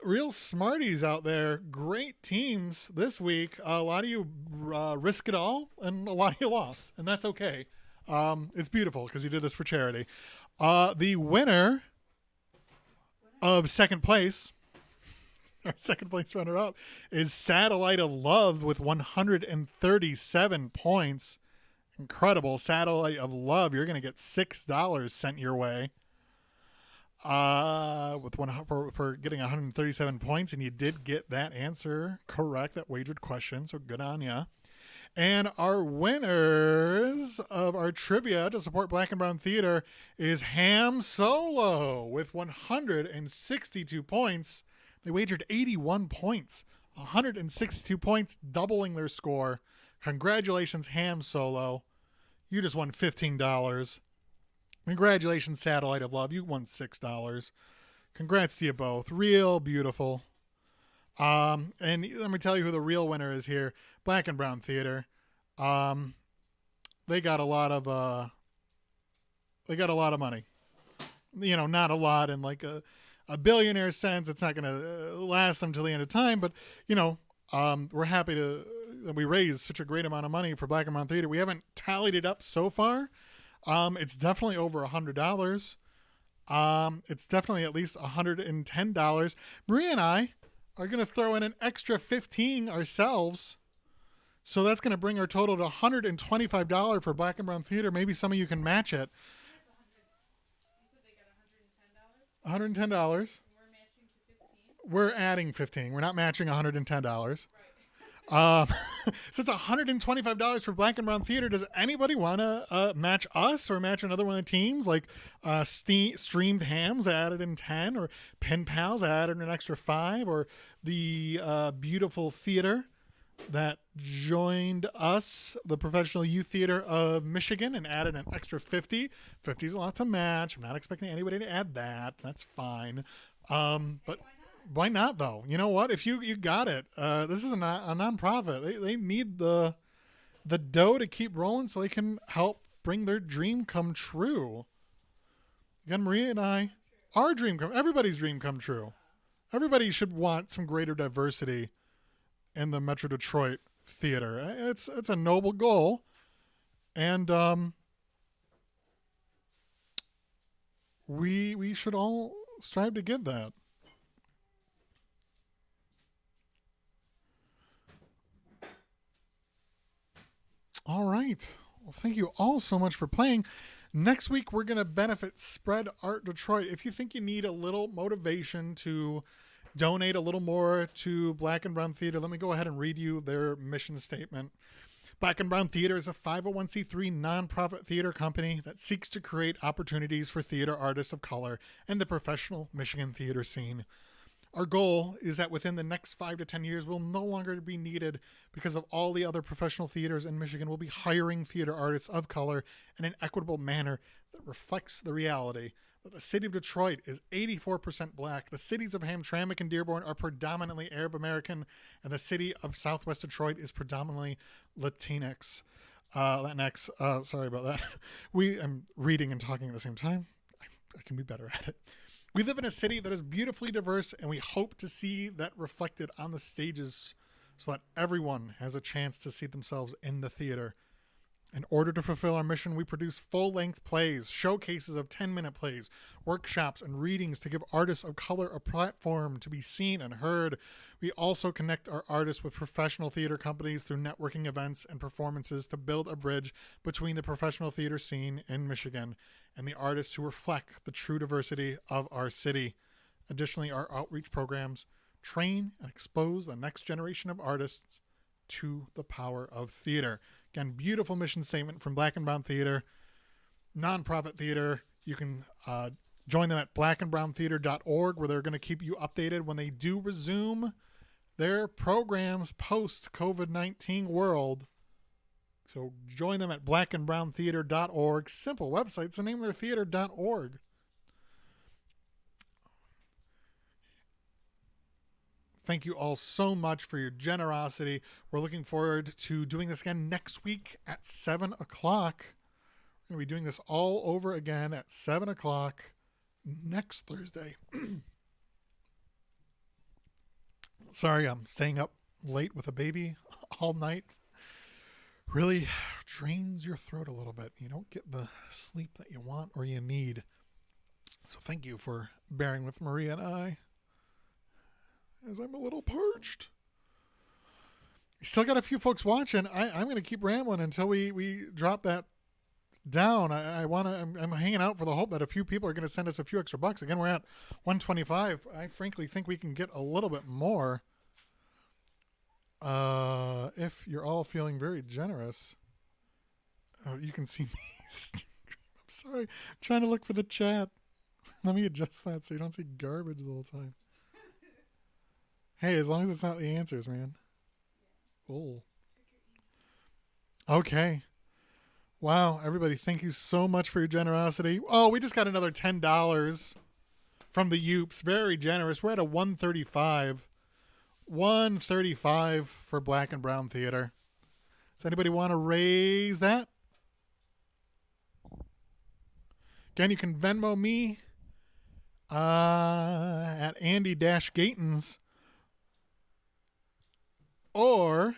real smarties out there. Great teams this week. A lot of you risk it all, and a lot of you lost, and that's okay. It's beautiful because you did this for charity. The winner of second place, our second place runner up, is Satellite of Love with 137 points. Incredible. Satellite of Love, you're going to get $6 sent your way. For getting 137 points, and you did get that answer correct, that wagered question, so good on ya. And our winners of our trivia to support Black and Brown Theater is Ham Solo with 162 points. They wagered 81 points, 162 points, doubling their score. Congratulations, Ham Solo. You just won $15. Congratulations, Satellite of Love. You won $6. Congrats to you both. Real beautiful. And let me tell you who the real winner is here. Black and Brown Theater. They got a lot of money. You know, not a lot in like a billionaire sense. It's not going to last them till the end of time, but you know, we're happy that we raised such a great amount of money for Black and Brown Theater. We haven't tallied it up so far. It's definitely over $100. It's definitely at least $110. Maria and I are going to throw in an extra 15 ourselves So that's going to bring our total to $125 for Black and Brown Theater. Maybe some of you can match it. It's 100. You said they got $110. $110. And we're matching to 15. We're adding 15. We're not matching $110. Right. So it's $125 for Black and Brown Theater. Does anybody want to match us or match another one of the teams? Like Streamed Hams added in 10, or Pen Pals added an extra 5, or the Beautiful Theater that joined us, the Professional Youth Theater of Michigan, and added an extra 50. 50 is a lot to match. I'm not expecting anybody to add that. That's fine. But why not, though? You know what? If you got it, this is a nonprofit. They need the dough to keep rolling so they can help bring their dream come true. Again, Maria and I, everybody's dream come true. Everybody should want some greater diversity in the Metro Detroit theater. It's a noble goal, and we should all strive to get that. All right. Well, thank you all so much for playing. Next week, we're going to benefit Spread Art Detroit. If you think you need a little motivation to donate a little more to Black and Brown Theater, let me go ahead and read you their mission statement. Black and Brown Theater is a 501c3 nonprofit theater company that seeks to create opportunities for theater artists of color and the professional Michigan theater scene. Our goal is that within the next 5 to 10 years, we'll no longer be needed because of all the other professional theaters in Michigan will be hiring theater artists of color in an equitable manner that reflects the reality that the city of Detroit is 84% black, the cities of Hamtramck and Dearborn are predominantly Arab American, and the city of Southwest Detroit is predominantly Latinx. Sorry about that. I'm reading and talking at the same time. I can be better at it. We live in a city that is beautifully diverse, and we hope to see that reflected on the stages so that everyone has a chance to see themselves in the theater. In order to fulfill our mission, we produce full-length plays, showcases of 10-minute plays, workshops, and readings to give artists of color a platform to be seen and heard. We also connect our artists with professional theater companies through networking events and performances to build a bridge between the professional theater scene in Michigan and the artists who reflect the true diversity of our city. Additionally, our outreach programs train and expose the next generation of artists to the power of theater. Again, beautiful mission statement from Black and Brown Theater, nonprofit theater. You can join them at blackandbrowntheater.org, where they're going to keep you updated when they do resume their programs post COVID-19 world. So join them at blackandbrowntheater.org. Simple website. It's the name of their theater.org. Thank you all so much for your generosity. We're looking forward to doing this again next week at 7 o'clock. We're going to be doing this all over again at 7 o'clock next Thursday. Sorry, I'm staying up late with a baby all night. Really drains your throat a little bit. You don't get the sleep that you want or you need. So thank you for bearing with Maria and I, as I'm a little parched. Still got a few folks watching. I'm going to keep rambling until we drop that down. I'm hanging out for the hope that a few people are going to send us a few extra bucks. Again, we're at 125. I frankly think we can get a little bit more. If you're all feeling very generous. Oh, you can see me. I'm sorry. I'm trying to look for the chat. Let me adjust that so you don't see garbage the whole time. Hey, as long as it's not the answers, man. Oh. Okay. Wow, everybody, thank you so much for your generosity. Oh, we just got another $10 from the Youps. Very generous. We're at a 135. 135 for Black and Brown Theater. Does anybody want to raise that? Again, you can Venmo me at Andy-Gatens. Or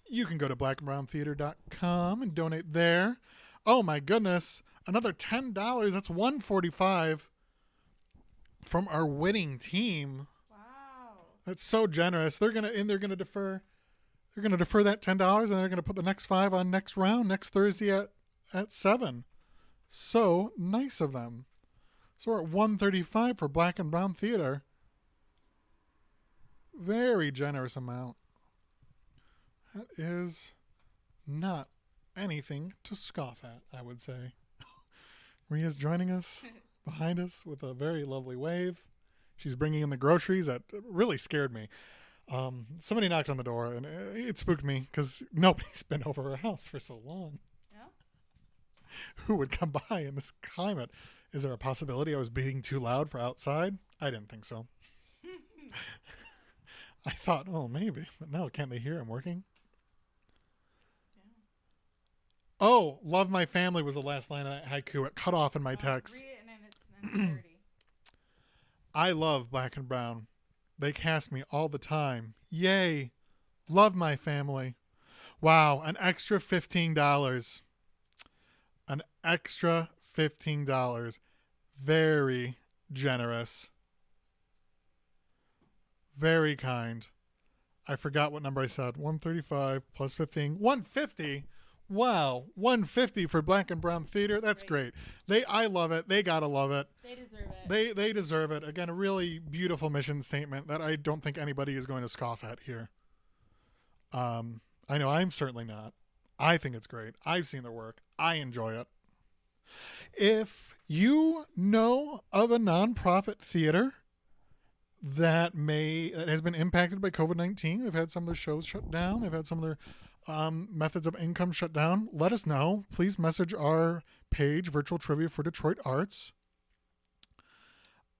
you can go to blackandbrowntheater.com and donate there. Oh my goodness. Another $10. That's $145 from our winning team. Wow. That's so generous. They're gonna defer They're going to defer that $10 and they're going to put the next 5 on next round, next Thursday at 7. So nice of them. So we're at $135 for Black and Brown Theater. Very generous amount. That is not anything to scoff at, I would say. Maria's joining us behind us with a very lovely wave. She's bringing in the groceries. That really scared me. Somebody knocked on the door and it spooked me because nobody's been over her house for so long. No? Who would come by in this climate? Is there a possibility I was being too loud for outside? I didn't think so. I thought, oh, maybe. But no, can't they hear I'm working? Yeah. Oh, love my family was the last line of that haiku. It cut off in my text. Read it and then it's 30. I love Black and Brown. They cast me all the time. Yay. Love my family. Wow, an extra $15. An extra $15. Very generous. Very kind. I forgot what number I said. 135 plus 15. 150. Wow. 150 for Black and Brown Theater. That's great. I love it. They gotta love it. They deserve it. They deserve it. Again, a really beautiful mission statement that I don't think anybody is going to scoff at here. I know I'm certainly not. I think it's great. I've seen their work. I enjoy it. If you know of a nonprofit theater that has been impacted by COVID-19, they've had some of their shows shut down, they've had some of their methods of income shut down, let us know. Please message our page, Virtual Trivia for Detroit Arts.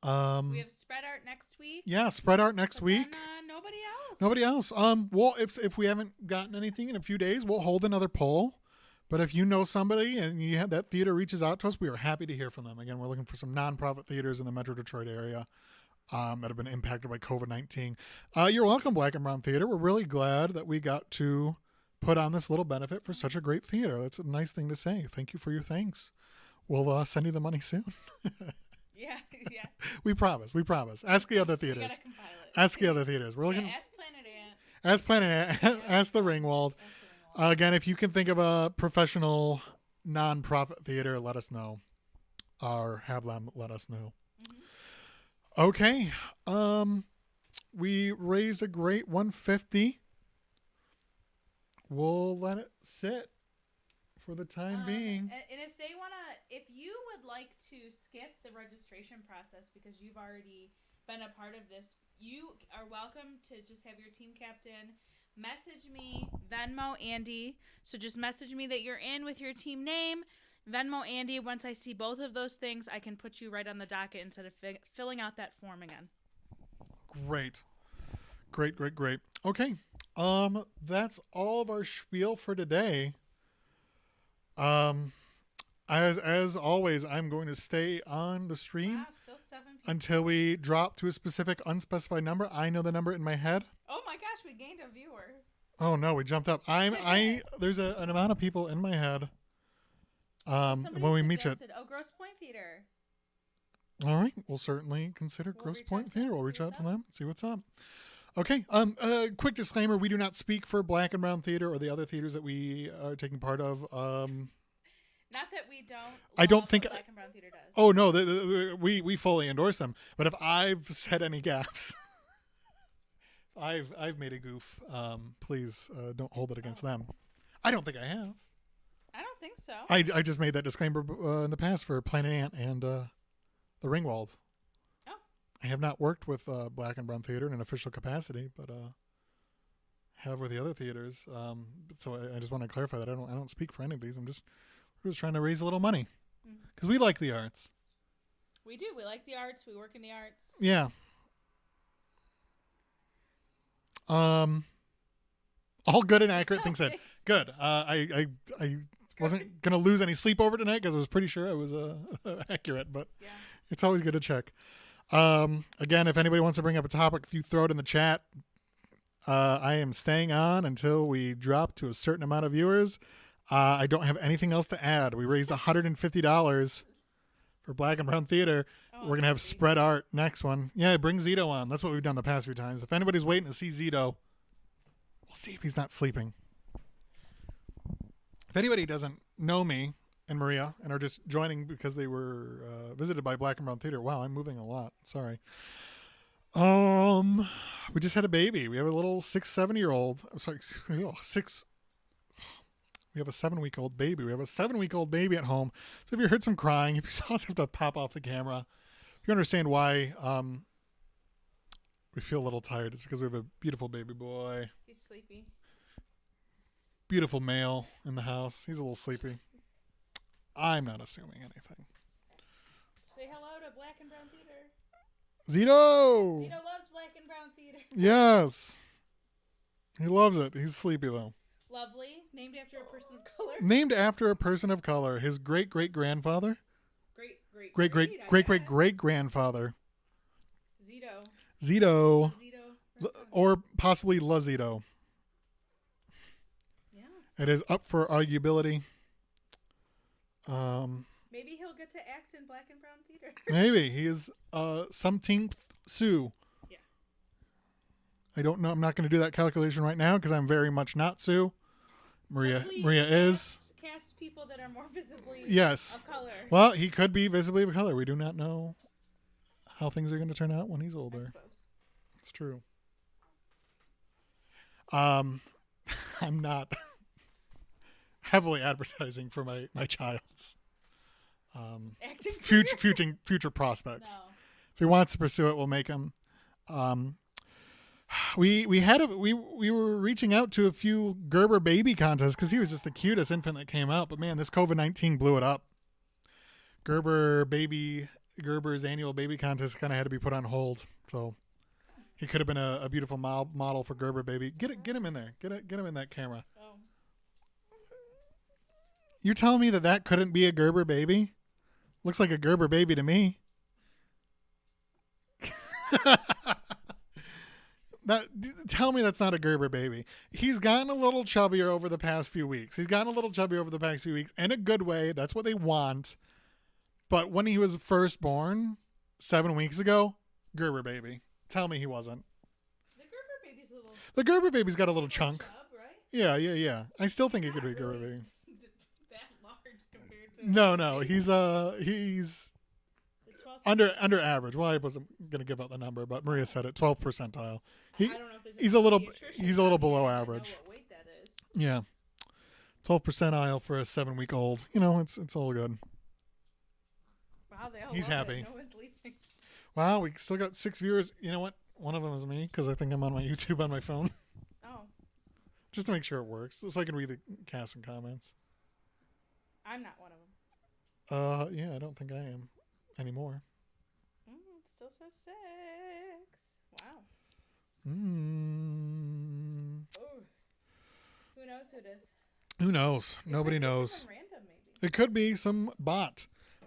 We have spread art next week. Yeah, spread art next week. Then, nobody else. Nobody else. Well, if we haven't gotten anything in a few days, we'll hold another poll. But if you know somebody and you have that theater reaches out to us, we are happy to hear from them. Again, we're looking for some nonprofit theaters in the Metro Detroit area that have been impacted by COVID-19. You're welcome, Black and Brown Theater. We're really glad that we got to put on this little benefit for such a great theater. That's a nice thing to say. Thank you for your thanks. We'll send you the money soon. Yeah. We promise. Ask the other We theaters. gotta compile it. Ask the other theaters. We're looking. Ask Planet Ant. Ask Planet Ant. Ask the Ringwald. Again, if you can think of a professional non-profit theater, let us know. Or have them let us know. Mm-hmm. Okay. We raised a great 150. We'll let it sit for the time being. And if you would like to skip the registration process because you've already been a part of this, you are welcome to just have your team captain message me, Venmo Andy. So just message me that you're in with your team name, Venmo Andy. Once I see both of those things, I can put you right on the docket instead of filling out that form again. Great. Okay. That's all of our spiel for today. As always, I'm going to stay on the stream Wow, still 7 people. until we drop to a specific unspecified number. I know the number in my head. Oh my gosh, we gained a viewer. Oh no, we jumped up. There's an amount of people in my head. Somebody When we meet you. suggested, Grosse Pointe Theater. All right, we'll certainly consider Grosse reach out Pointe to Theater. them, We'll see reach out what's to up. them, see what's up. Okay. Quick disclaimer: we do not speak for Black and Brown Theater or the other theaters that we are taking part of. Not that we don't. I don't love think- what Black and Brown Theater does. Oh no, we fully endorse them. But if I've said any gaffes, I've made a goof. Please don't hold it against them. I don't think I have. I don't think so. I just made that disclaimer in the past for Planet Ant and the Ringwald. Oh. I have not worked with Black and Brown Theater in an official capacity, but have with the other theaters. So I just want to clarify that I don't speak for any of these. We're just trying to raise a little money because we like the arts. We do. We like the arts. We work in the arts. Yeah. All good and accurate things said. Good. I wasn't gonna lose any sleep over tonight because I was pretty sure I was accurate, but Yeah. it's always good to check. Again, if anybody wants to bring up a topic, you throw it in the chat. I am staying on until we drop to a certain amount of viewers. I don't have anything else to add. We raised $150 for Black and Brown Theater. Oh, We're going to have amazing. spread art next one. Yeah, bring Zito on. That's what we've done the past few times. If anybody's waiting to see Zito, We'll see if he's not sleeping. If anybody doesn't know me and Maria and are just joining because they were visited by Black and Brown Theater, wow, I'm moving a lot. Sorry. We just had a baby. We have a little 7-year-old. Sorry, 6. We have a 7-week-old baby. We have a 7-week-old baby at home. So if you heard some crying, if you saw us have to pop off the camera, if you understand why we feel a little tired, it's because we have a beautiful baby boy. He's sleepy. Beautiful male in the house. He's a little sleepy. I'm not assuming anything. Say hello to Black and Brown Theater. Zito! Zito loves Black and Brown Theater. Yes. He loves it. He's sleepy, though. Lovely. Named after a person of color. Named after a person of color. His great-great-grandfather. Great-great-great-great-great-grandfather. Zito. Zito. Zito. Or possibly Lazito. Yeah. It is up for arguability. Maybe he'll get to act in Black and Brown Theater. Maybe. He is something Sue. Yeah. I don't know. I'm not going to do that calculation right now because I'm very much not Sue. Maria Hopefully is. Cast people that are more visibly Yes. of color. Well, he could be visibly of color. We do not know how things are going to turn out when he's I older. suppose. It's true. I'm not heavily advertising for my child's Acting future prospects. No. If he wants to pursue it, we'll make him. We were reaching out to a few Gerber baby contests because he was just the cutest infant that came out. But man, this COVID-19 blew it up. Gerber's annual baby contest kind of had to be put on hold. So he could have been a beautiful model for Gerber baby. Get him in there. Get him in that camera. Oh. You're telling me that couldn't be a Gerber baby? Looks like a Gerber baby to me. Tell me that's not a Gerber baby. He's gotten a little chubbier over the past few weeks. In a good way. That's what they want. But when he was first born 7 weeks ago, Gerber baby. Tell me he wasn't. The Gerber baby's got a little chunk. Chub, right? Yeah. I still think it could be a Gerber baby. That large compared to No. He's the 12th. under average. Well, I wasn't gonna give out the number, but Maria said it. 12th percentile. I don't know if there's He's a little pediatrician below out here that average. know what weight that is. Yeah. 12th percentile for a 7-week-old. It's all good. Wow, they all He's love happy. It. No one's leaving. Wow, we still got 6 viewers. You know what? One of them is me because I think I'm on my YouTube on my phone. Oh, Just to make sure it works, so I can read the cast and comments. I'm not one of them. Yeah, I don't think I am anymore. It still says 6. Wow. Oh. Who knows who it is? Who knows? Nobody knows. Someone random, maybe. It could be some bot.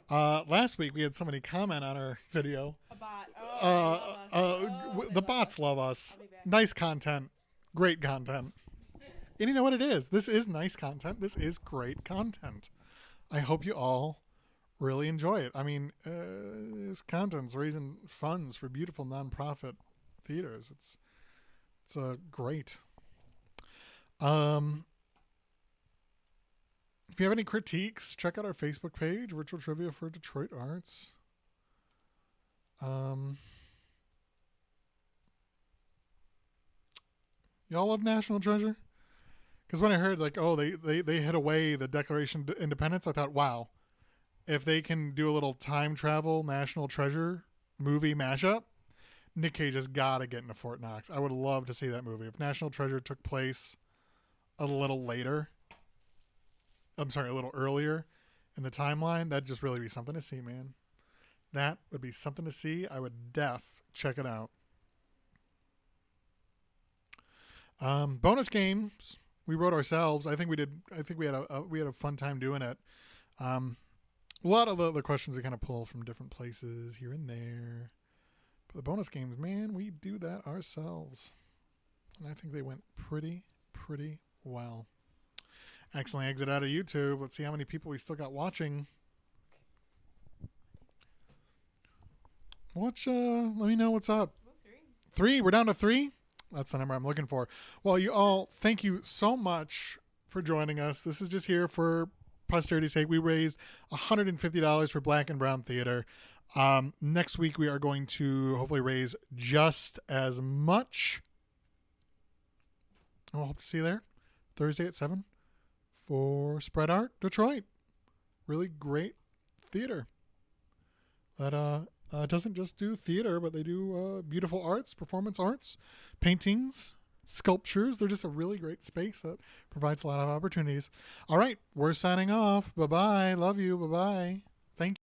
Last week we had somebody comment on our video. A bot. Oh, they love us. The bots love us. I'll be back. Nice content. Great content. And you know what it is? This is nice content. This is great content. I hope you all really enjoy it. I mean, this content's raising funds for beautiful nonprofit theaters. It's great. If you have any critiques, check out our Facebook page, Virtual Trivia for Detroit Arts. Y'all love National Treasure? Because when I heard they hid away the Declaration of Independence, I thought, wow, if they can do a little time travel National Treasure movie mashup, Nick Cage has got to get into Fort Knox. I would love to see that movie. If National Treasure took place a little earlier in the timeline, that'd just really be something to see, man. That would be something to see. I would check it out. Bonus games we wrote ourselves. I think we had a fun time doing it. A lot of the questions we kind of pull from different places here and there. But the bonus games, man, we do that ourselves. And I think they went pretty well. Accidentally exit out of YouTube. Let's see how many people we still got watching. Let me know what's up. 3. We're down to 3. That's the number I'm looking for. Well, you all, thank you so much for joining us. This is just here for posterity's sake. We raised $150 for Black and Brown Theater. Next week, we are going to hopefully raise just as much. I'll hope to see you there Thursday at 7 for Spread Art Detroit. Really great theater that doesn't just do theater, but they do beautiful arts, performance arts, paintings, sculptures. They're just a really great space that provides a lot of opportunities. All right, we're signing off. Bye-bye. Love you. Bye-bye. Thank you.